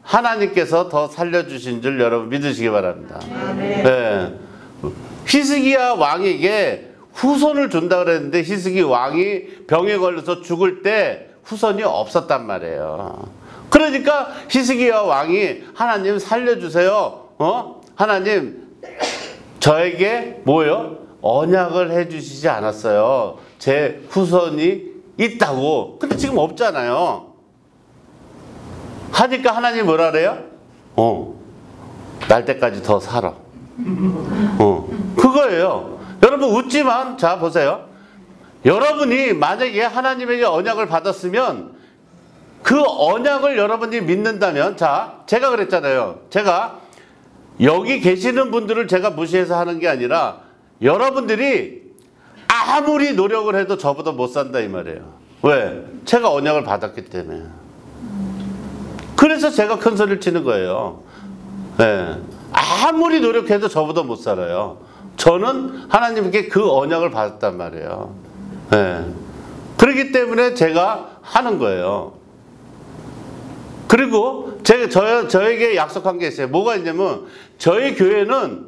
Speaker 2: 하나님께서 더 살려주신 줄 여러분 믿으시기 바랍니다. 네. 히스기야 왕에게 후손을 준다 그랬는데 히스기 왕이 병에 걸려서 죽을 때 후손이 없었단 말이에요. 그러니까 히스기야 왕이 하나님 살려주세요. 하나님 저에게 뭐요? 언약을 해주시지 않았어요. 제 후손이 있다고. 근데 지금 없잖아요. 하니까 하나님 뭐라 그래요? 날 때까지 더 살아. 그거예요. 여러분 웃지만 자 보세요. 여러분이 만약에 하나님에게 언약을 받았으면 그 언약을 여러분이 믿는다면 자 제가 그랬잖아요. 제가 여기 계시는 분들을 제가 무시해서 하는 게 아니라 여러분들이 아무리 노력을 해도 저보다 못 산다 이 말이에요. 왜? 제가 언약을 받았기 때문에. 그래서 제가 큰 소리를 치는 거예요. 네. 아무리 노력해도 저보다 못 살아요. 저는 하나님께 그 언약을 받았단 말이에요. 네. 그렇기 때문에 제가 하는 거예요. 그리고 저에게 약속한 게 있어요. 뭐가 있냐면 저희 교회는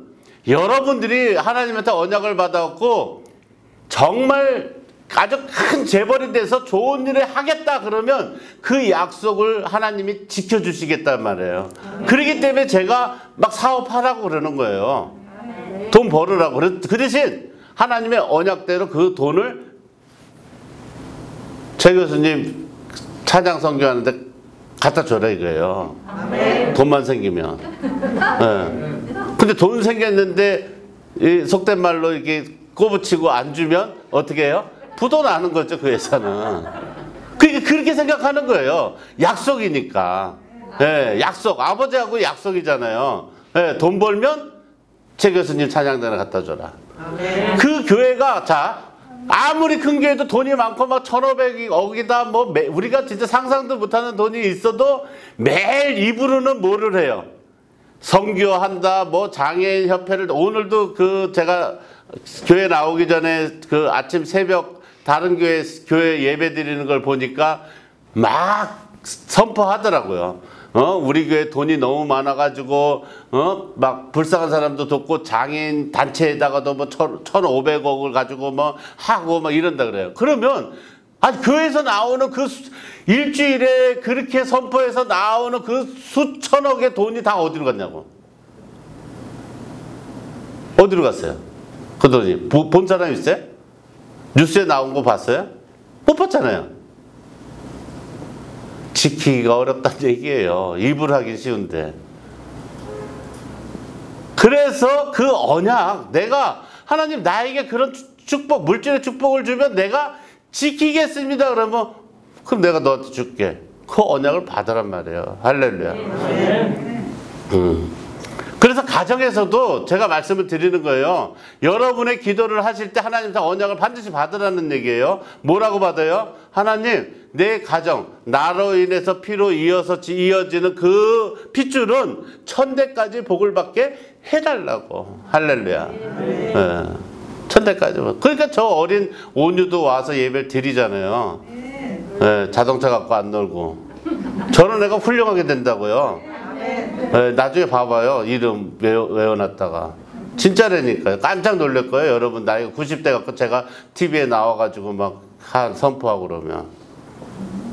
Speaker 2: 여러분들이 하나님한테 언약을 받아갖고 정말 아주 큰 재벌이 돼서 좋은 일을 하겠다 그러면 그 약속을 하나님이 지켜주시겠단 말이에요. 그렇기 때문에 제가 막 사업하라고 그러는 거예요. 돈 벌으라고. 그 대신 하나님의 언약대로 그 돈을 최 교수님 찬양 선교하는데 갖다 줘라 이거예요. 돈만 생기면. 네. 근데 돈 생겼는데 속된 말로 이렇게 꼬부치고 안 주면 어떻게 해요? 부도 나는 거죠, 그 회사는. 그렇게 생각하는 거예요. 약속이니까. 네, 약속. 아버지하고 약속이잖아요. 네, 돈 벌면 최 교수님 찬양단을 갖다 줘라. 그 교회가 자 아무리 큰 교회도 돈이 많고 막 1,500억이다 뭐 우리가 진짜 상상도 못하는 돈이 있어도 매일 입으로는 뭐를 해요? 선교한다 뭐 장애인 협회를 오늘도 그 제가 교회 나오기 전에 그 아침 새벽 다른 교회 예배 드리는 걸 보니까 막 선포하더라고요. 우리 교회 돈이 너무 많아가지고 막 불쌍한 사람도 돕고 장애인 단체에다가도 뭐 1,500억을 가지고 뭐 하고 막 이런다 그래요. 그러면 아니 교회에서 나오는 그 일주일에 그렇게 선포해서 나오는 그 수천억의 돈이 다 어디로 갔냐고. 어디로 갔어요? 그 돈이. 본 사람 있어요? 뉴스에 나온 거 봤어요? 못 봤잖아요. 지키기가 어렵다는 얘기예요. 입을 하기 쉬운데. 그래서 그 언약, 내가 하나님 나에게 그런 축복, 물질의 축복을 주면 내가 지키겠습니다. 그러면 내가 너한테 줄게. 그 언약을 받으란 말이에요. 할렐루야. 그래서 가정에서도 제가 말씀을 드리는 거예요. 여러분의 기도를 하실 때 하나님께 언약을 반드시 받으라는 얘기예요. 뭐라고 받아요? 하나님, 내 가정, 나로 인해서 피로 이어지는 그 핏줄은 천대까지 복을 받게 해달라고. 할렐루야. 네. 천대까지. 그러니까 저 어린 온유도 와서 예배를 드리잖아요. 네, 자동차 갖고 안 놀고. 저런 애가 훌륭하게 된다고요. 네, 나중에 봐봐요. 이름 외워놨다가. 진짜라니까요. 깜짝 놀랄 거예요. 여러분 나이가 90대 갖고 제가 TV에 나와가지고 막 선포하고 그러면.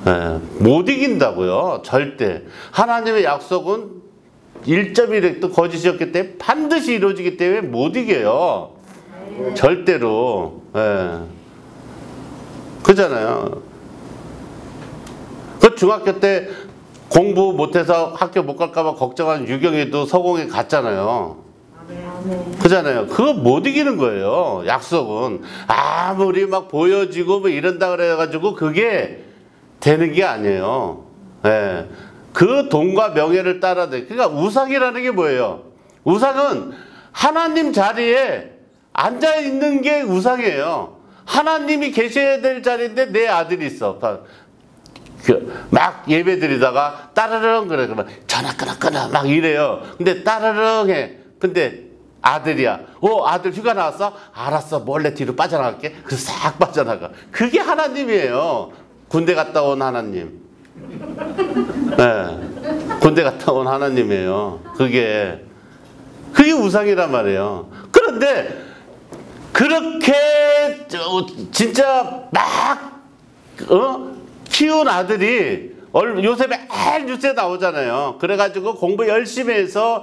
Speaker 2: 네, 못 이긴다고요. 절대. 하나님의 약속은 1.1획도 거짓이었기 때문에 반드시 이루어지기 때문에 못 이겨요. 절대로. 네. 그잖아요. 그 중학교 때 공부 못해서 학교 못 갈까봐 걱정한 유경이도 서공에 갔잖아요. 그잖아요. 그거 못 이기는 거예요. 약속은. 아무리 막 보여지고 뭐 이런다 그래가지고 그게 되는 게 아니에요. 네. 그 돈과 명예를 따라야 돼. 그러니까 우상이라는 게 뭐예요? 우상은 하나님 자리에 앉아있는 게 우상이에요. 하나님이 계셔야 될 자리인데 내 아들이 있어. 막 예배 드리다가 따르릉 그래. 그러면 전화 끊어 막 이래요. 근데 따르릉 해. 근데 아들이야. 아들 휴가 나왔어? 알았어. 몰래 뒤로 빠져나갈게. 그래서 싹 빠져나가. 그게 하나님이에요. 군대 갔다 온 하나님. 네. 군대 갔다 온 하나님이에요. 그게 우상이란 말이에요. 그런데 그렇게 진짜 막 키운 아들이 요새 매일 뉴스에 나오잖아요. 그래가지고 공부 열심히 해서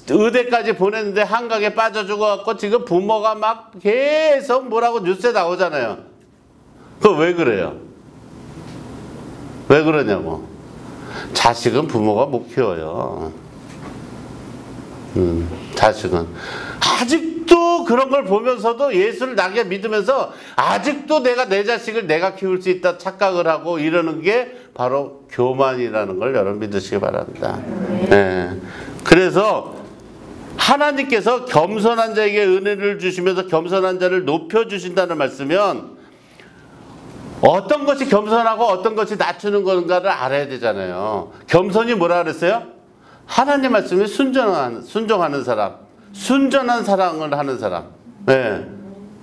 Speaker 2: 의대까지 보냈는데 한강에 빠져 죽어갖고 지금 부모가 막 계속 뭐라고 뉴스에 나오잖아요. 그거 왜 그래요? 왜 그러냐고. 자식은 부모가 못 키워요. 자식은. 아직도 그런 걸 보면서도 예수를 나게 믿으면서 아직도 내가 내 자식을 내가 키울 수 있다 착각을 하고 이러는 게 바로 교만이라는 걸 여러분 믿으시기 바랍니다. 네. 그래서 하나님께서 겸손한 자에게 은혜를 주시면서 겸손한 자를 높여주신다는 말씀은 어떤 것이 겸손하고 어떤 것이 낮추는 건가를 알아야 되잖아요. 겸손이 뭐라 그랬어요? 하나님 말씀에 순종하는 사람, 순전한 사랑을 하는 사람. 네.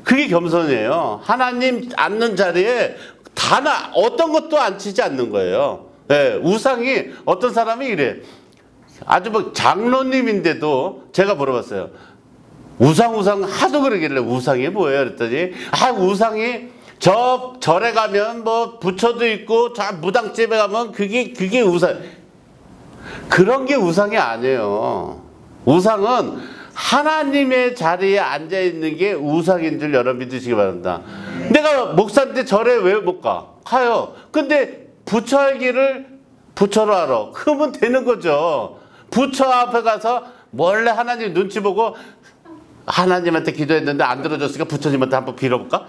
Speaker 2: 그게 겸손이에요. 하나님 앉는 자리에 어떤 것도 앉히지 않는 거예요. 네. 우상이 어떤 사람이 이래. 아주 뭐 장로님인데도 제가 물어봤어요. 우상 하도 그러길래 우상이 뭐예요? 그랬더니 우상이 절에 가면 뭐 부처도 있고 저 무당집에 가면 그게 우상. 그런 게 우상이 아니에요. 우상은 하나님의 자리에 앉아있는 게 우상인 줄 여러분 믿으시기 바랍니다. 내가 목사인데 절에 왜 못 가? 가요. 근데 부처 알기를 부처로 알아. 그러면 되는 거죠. 부처 앞에 가서 몰래 하나님 눈치 보고 하나님한테 기도했는데 안 들어줬으니까 부처님한테 한번 빌어볼까?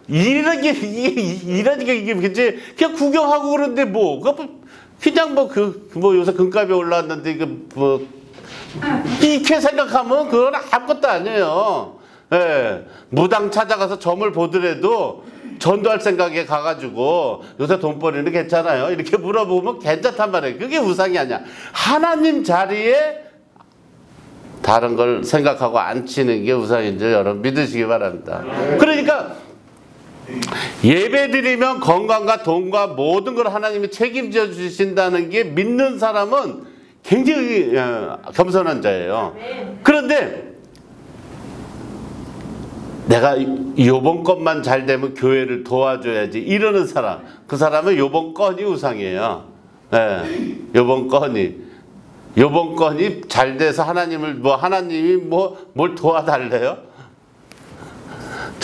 Speaker 2: 이러니까 이게 그치? 그냥 구경하고 그러는데 뭐 그냥 뭐 요새 금값이 올랐는데 이렇게 생각하면 그건 아무것도 아니에요. 예. 무당 찾아가서 점을 보더라도 전도할 생각에 가가지고 요새 돈벌이는 괜찮아요? 이렇게 물어보면 괜찮단 말이에요. 그게 우상이 아니야. 하나님 자리에 다른 걸 생각하고 앉히는 게 우상인 줄 여러분 믿으시기 바랍니다. 그러니까 예배 드리면 건강과 돈과 모든 걸 하나님이 책임져 주신다는 게 믿는 사람은 굉장히 겸손한 자예요. 그런데 내가 요번 것만 잘 되면 교회를 도와줘야지 이러는 사람, 그 사람은 요번 건이 우상이에요. 네, 요번 건이 잘 돼서 하나님이 뭘 도와달래요?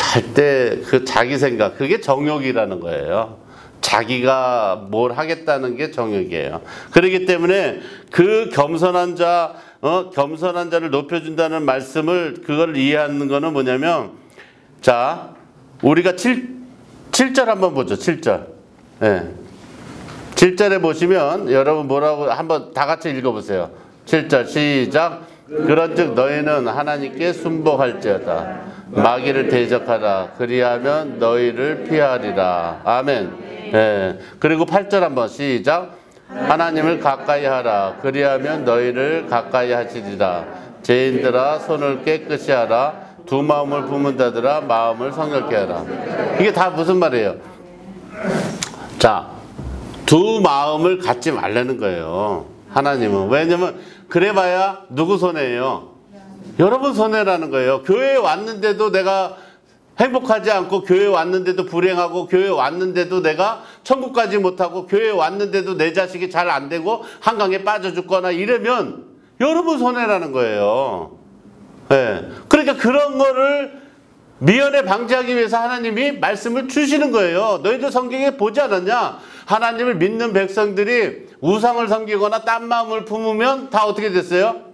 Speaker 2: 할 때 그 자기 생각, 그게 정욕이라는 거예요. 자기가 뭘 하겠다는 게 정욕이에요. 그렇기 때문에 그 겸손한 자를 높여준다는 말씀을, 그걸 이해하는 거는 뭐냐면, 자, 우리가 7절 한번 보죠. 7절. 예. 7절에 보시면 여러분 뭐라고 한번 다 같이 읽어보세요. 7절 시작. 그런즉 너희는 하나님께 순복할지어다. 마귀를 대적하라. 그리하면 너희를 피하리라. 아멘. 예. 그리고 8절 한번 시작. 하나님을 가까이 하라. 그리하면 너희를 가까이 하시리라. 죄인들아 손을 깨끗이 하라. 두 마음을 품은 자들아 마음을 성결케 하라. 이게 다 무슨 말이에요? 자, 두 마음을 갖지 말라는 거예요. 하나님은. 왜냐면 그래봐야 누구 손해예요? 여러분 손해라는 거예요. 교회에 왔는데도 내가 행복하지 않고, 교회에 왔는데도 불행하고, 교회에 왔는데도 내가 천국 가지 못하고, 교회에 왔는데도 내 자식이 잘 안 되고 한강에 빠져 죽거나 이러면 여러분 손해라는 거예요. 네. 그러니까 그런 거를 미연에 방지하기 위해서 하나님이 말씀을 주시는 거예요. 너희도 성경에 보지 않았냐? 하나님을 믿는 백성들이 우상을 섬기거나 딴 마음을 품으면 다 어떻게 됐어요?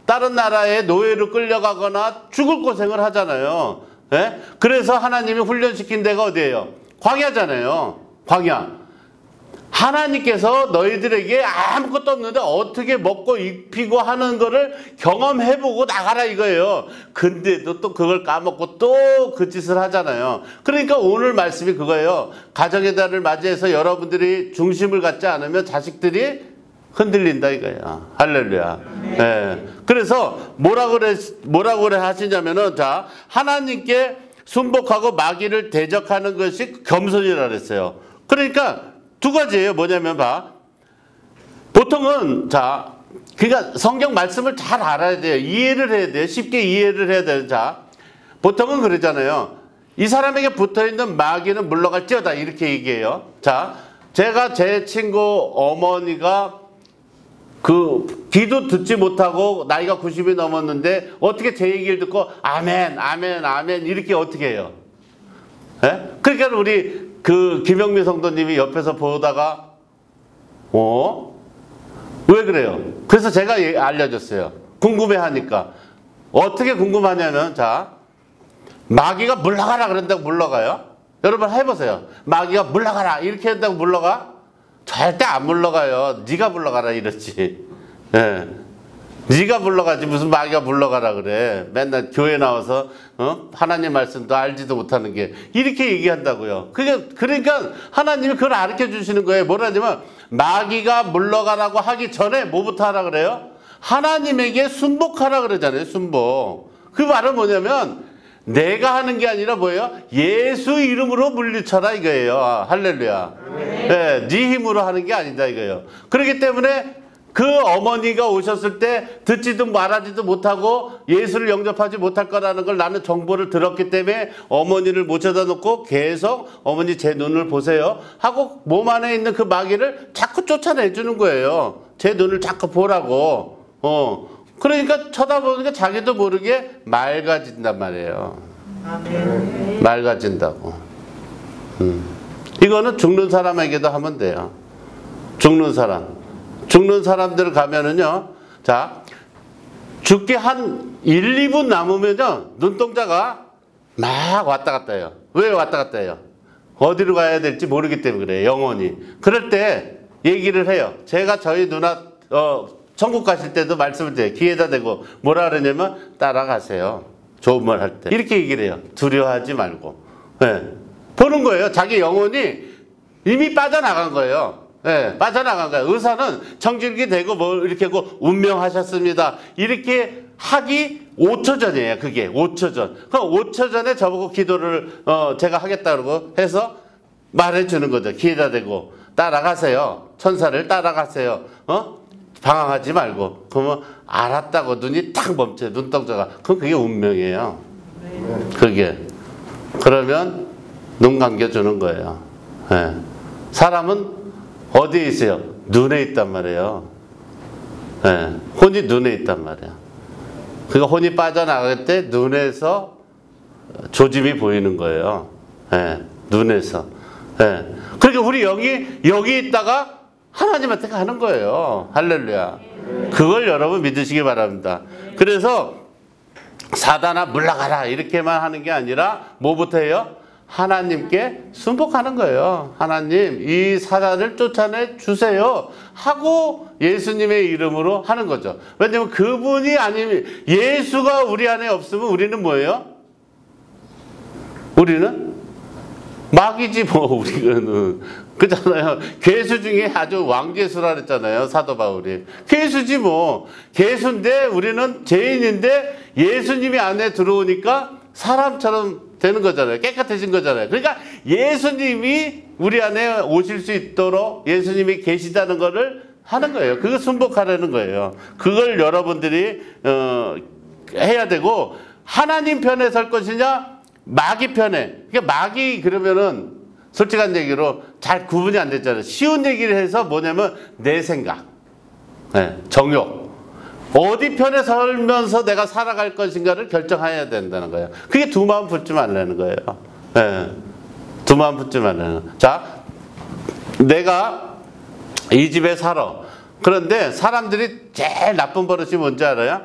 Speaker 2: 다른 나라에 노예로 끌려가거나 죽을 고생을 하잖아요. 네? 그래서 하나님이 훈련시킨 데가 어디예요? 광야잖아요. 광야. 하나님께서 너희들에게 아무것도 없는데 어떻게 먹고 입히고 하는 거를 경험해보고 나가라 이거예요. 근데도 또 그걸 까먹고 또 그 짓을 하잖아요. 그러니까 오늘 말씀이 그거예요. 가정의 달을 맞이해서 여러분들이 중심을 갖지 않으면 자식들이 흔들린다 이거예요. 할렐루야. 네. 그래서 뭐라고 그래 하시냐면은, 자, 하나님께 순복하고 마귀를 대적하는 것이 겸손이라 그랬어요. 그러니까 두 가지예요. 뭐냐면 봐. 보통은, 자, 그러니까 성경 말씀을 잘 알아야 돼요. 이해를 해야 돼요. 쉽게 이해를 해야 돼요. 자, 보통은 그러잖아요. 이 사람에게 붙어있는 마귀는 물러갈지어다 이렇게 얘기해요. 자, 제가 제 친구 어머니가 그 기도 듣지 못하고 나이가 90이 넘었는데 어떻게 제 얘기를 듣고 아멘 아멘 아멘 이렇게 어떻게 해요? 예? 그러니까 우리 그 김영미 성도님이 옆에서 보다가 왜 그래요? 그래서 제가 알려줬어요. 궁금해하니까. 어떻게 궁금하냐면, 자, 마귀가 물러가라 그런다고 물러가요? 여러분 해보세요. 마귀가 물러가라 이렇게 한다고 물러가? 절대 안 물러가요. 네가 물러가라 이러지. 예. 네가 물러가지 무슨 마귀가 물러가라 그래. 맨날 교회 나와서 하나님 말씀도 알지도 못하는 게 이렇게 얘기한다고요. 그러니까 하나님이 그걸 가르쳐 주시는 거예요. 뭐라냐면 마귀가 물러가라고 하기 전에 뭐부터 하라 그래요? 하나님에게 순복하라 그러잖아요. 순복. 그 말은 뭐냐면 내가 하는 게 아니라 뭐예요? 예수 이름으로 물리쳐라 이거예요. 할렐루야. 네, 네 힘으로 하는 게 아니다 이거예요. 그렇기 때문에 그 어머니가 오셨을 때 듣지도 말하지도 못하고 예수를 영접하지 못할 거라는 걸 나는 정보를 들었기 때문에 어머니를 모셔다 놓고 계속 어머니 제 눈을 보세요 하고 몸 안에 있는 그 마귀를 자꾸 쫓아내 주는 거예요. 제 눈을 자꾸 보라고. 그러니까 쳐다보니까 자기도 모르게 맑아진단 말이에요. 아멘. 맑아진다고. 이거는 죽는 사람에게도 하면 돼요. 죽는 사람들 가면은요, 자, 죽기 한 1, 2분 남으면요, 눈동자가 막 왔다 갔다 해요. 왜 왔다 갔다 해요? 어디로 가야 될지 모르기 때문에 그래요, 영원히. 그럴 때 얘기를 해요. 제가 저희 누나, 천국 가실 때도 말씀을 드려요. 귀에다 대고 뭐라 그러냐면 따라가세요. 좋은 말 할 때. 이렇게 얘기를 해요. 두려워하지 말고. 네. 보는 거예요. 자기 영혼이 이미 빠져나간 거예요. 네, 빠져나간 거예요. 의사는 청질기 대고 뭐 이렇게 하고 운명하셨습니다. 이렇게 하기 5초 전이에요. 그게 5초 전. 그럼 5초 전에 저보고 기도를 제가 하겠다고 해서 말해주는 거죠. 귀에다 대고 따라가세요. 천사를 따라가세요. 방황하지 말고. 그러면 알았다고 눈이 탁 멈춰요. 눈동자가. 그럼 그게 운명이에요. 그게. 그러면 눈 감겨주는 거예요. 네. 사람은 어디에 있어요? 눈에 있단 말이에요. 네. 혼이 눈에 있단 말이에요. 그러니까 혼이 빠져나갈 때 눈에서 조짐이 보이는 거예요. 예, 눈에서. 예. 그러니까 우리 여기 있다가 하나님한테 가는 거예요. 할렐루야. 그걸 여러분 믿으시기 바랍니다. 그래서 사단아 물러가라 이렇게만 하는 게 아니라 뭐부터 해요? 하나님께 순복하는 거예요. 하나님 이 사단을 쫓아내 주세요 하고 예수님의 이름으로 하는 거죠. 왜냐하면 그분이 아니면 예수가 우리 안에 없으면 우리는 뭐예요? 우리는 마귀지 뭐. 우리는 그잖아요. 괴수 중에 아주 왕괴수라 그랬잖아요. 사도 바울이. 괴수지 뭐. 괴수인데 우리는 죄인인데 예수님이 안에 들어오니까 사람처럼 되는 거잖아요. 깨끗해진 거잖아요. 그러니까 예수님이 우리 안에 오실 수 있도록 예수님이 계시다는 거를 하는 거예요. 그거 순복하라는 거예요. 그걸 여러분들이 해야 되고, 하나님 편에 설 것이냐 마귀 편에. 그러니까 마귀 그러면은 솔직한 얘기로 잘 구분이 안 됐잖아요. 쉬운 얘기를 해서 뭐냐면 내 생각, 정욕, 어디 편에 설면서 내가 살아갈 것인가를 결정해야 된다는 거예요. 그게 두 마음 붙지 말라는 거예요. 두 마음 붙지 말라는 거예요. 자, 내가 이 집에 살아. 그런데 사람들이 제일 나쁜 버릇이 뭔지 알아요?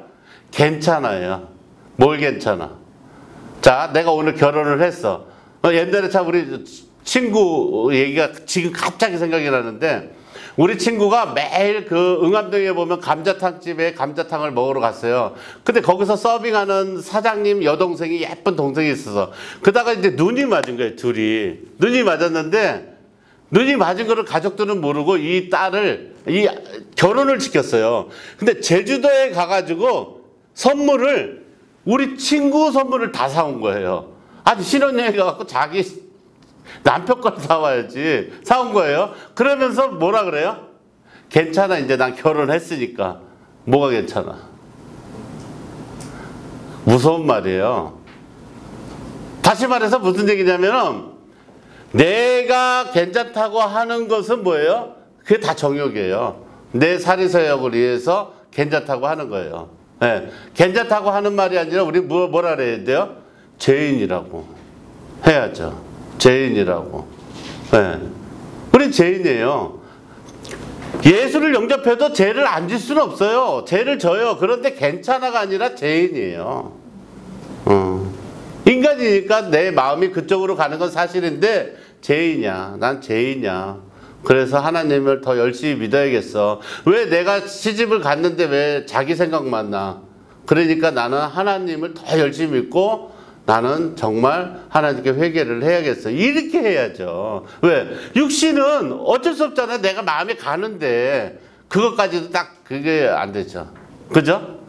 Speaker 2: 괜찮아요. 뭘 괜찮아? 자, 내가 오늘 결혼을 했어. 옛날에 참 우리 친구 얘기가 지금 갑자기 생각이 나는데, 우리 친구가 매일 그 응암동에 보면 감자탕집에 감자탕을 먹으러 갔어요. 근데 거기서 서빙하는 사장님 여동생이 예쁜 동생이 있어서, 그러다가 이제 눈이 맞은 거예요. 둘이 눈이 맞았는데, 눈이 맞은 거를 가족들은 모르고 이 딸을 결혼을 시켰어요. 근데 제주도에 가가지고 선물을, 우리 친구 선물을 다 사온 거예요. 아니 신혼여행 가갖고 자기 남편 걸 사와야지 사온 거예요. 그러면서 뭐라 그래요? 괜찮아, 이제 난 결혼했으니까. 뭐가 괜찮아? 무서운 말이에요. 다시 말해서 무슨 얘기냐면, 내가 괜찮다고 하는 것은 뭐예요? 그게 다 정욕이에요. 내 사리사욕을 위해서 괜찮다고 하는 거예요. 괜찮다고 하는 말이 아니라 우리 뭐라 그래야 돼요? 죄인이라고 해야죠. 죄인이라고. 우리 죄인이에요. 예수를 영접해도 죄를 안 질 수는 없어요. 죄를 져요. 그런데 괜찮아가 아니라 죄인이에요. 인간이니까 내 마음이 그쪽으로 가는 건 사실인데, 죄인이야. 난 죄인이야. 그래서 하나님을 더 열심히 믿어야겠어. 왜 내가 시집을 갔는데 왜 자기 생각만 나? 그러니까 나는 하나님을 더 열심히 믿고 나는 정말 하나님께 회개를 해야겠어. 이렇게 해야죠. 왜? 육신은 어쩔 수 없잖아요. 내가 마음에 가는데 그것까지도 딱 그게 안 되죠. 그죠?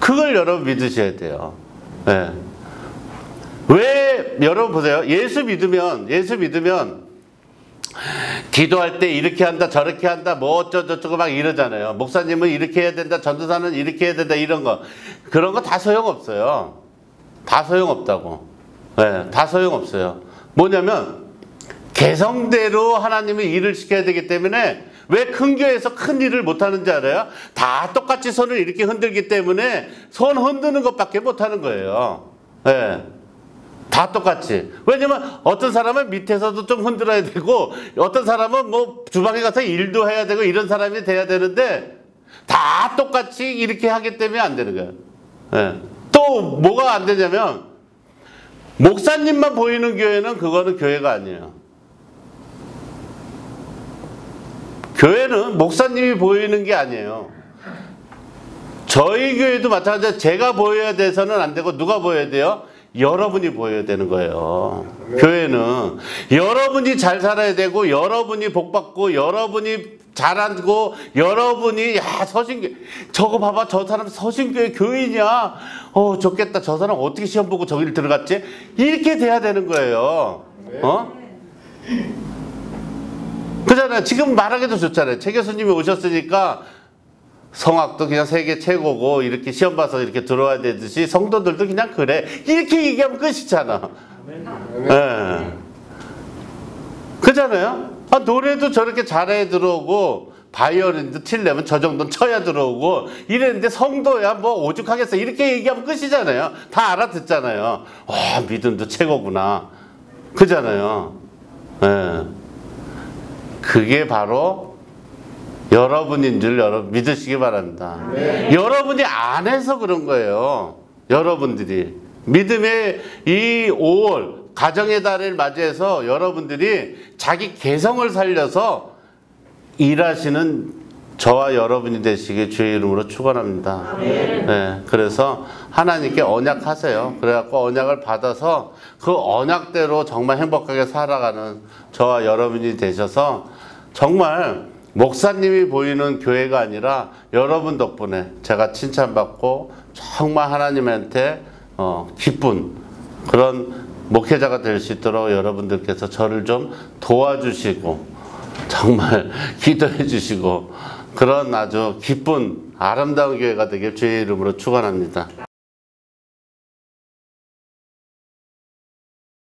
Speaker 2: 그걸 여러분 믿으셔야 돼요. 왜? 여러분 보세요. 예수 믿으면 기도할 때 이렇게 한다 저렇게 한다 뭐 어쩌고저쩌고 막 이러잖아요. 목사님은 이렇게 해야 된다, 전도사는 이렇게 해야 된다, 이런 거, 그런 거 다 소용없어요. 다 소용없다고. 다 소용없어요. 뭐냐면 개성대로 하나님의 일을 시켜야 되기 때문에, 왜 큰 교회에서 큰 일을 못하는지 알아요? 다 똑같이 손을 이렇게 흔들기 때문에 손 흔드는 것밖에 못하는 거예요. 다 똑같이. 왜냐면 어떤 사람은 밑에서도 좀 흔들어야 되고, 어떤 사람은 뭐 주방에 가서 일도 해야 되고, 이런 사람이 돼야 되는데 다 똑같이 이렇게 하기 때문에 안 되는 거예요. 또 뭐가 안 되냐면, 목사님만 보이는 교회는 그거는 교회가 아니에요. 교회는 목사님이 보이는 게 아니에요. 저희 교회도 마찬가지로 제가 보여야 돼서는 안 되고, 누가 보여야 돼요? 여러분이 보여야 되는 거예요. 교회는 여러분이 잘 살아야 되고, 여러분이 복받고, 여러분이 잘하고, 여러분이 서신교회, 저거 봐봐, 저 사람 서신교회 교인이야, 좋겠다, 저 사람 어떻게 시험 보고 저기를 들어갔지? 이렇게 돼야 되는 거예요. 그잖아요. 지금 말하기도 좋잖아요. 최 교수님이 오셨으니까 성악도 그냥 세계 최고고 이렇게 시험 봐서 이렇게 들어와야 되듯이, 성도들도 그냥 그래, 이렇게 얘기하면 끝이잖아. 그잖아요. 노래도 저렇게 잘해 들어오고, 바이올린도 칠려면 저 정도는 쳐야 들어오고 이랬는데 성도야 뭐 오죽하겠어 이렇게 얘기하면 끝이잖아요. 다 알아듣잖아요. 와 믿음도 최고구나 그잖아요. 예. 그게 바로 여러분인 줄 여러분 믿으시기 바랍니다. 네. 여러분이 안 해서 그런 거예요. 여러분들이 믿음의 이 5월 가정의 달을 맞이해서 여러분들이 자기 개성을 살려서 일하시는 저와 여러분이 되시길 주의 이름으로 축원합니다. 네, 그래서 하나님께 언약하세요. 그래갖고 언약을 받아서 그 언약대로 정말 행복하게 살아가는 저와 여러분이 되셔서 정말 목사님이 보이는 교회가 아니라 여러분 덕분에 제가 칭찬받고 정말 하나님한테 기쁜 그런 목회자가 될 수 있도록 여러분들께서 저를 좀 도와주시고 정말 기도해 주시고 그런 아주 기쁜 아름다운 교회가 되길 주의 이름으로 축원합니다.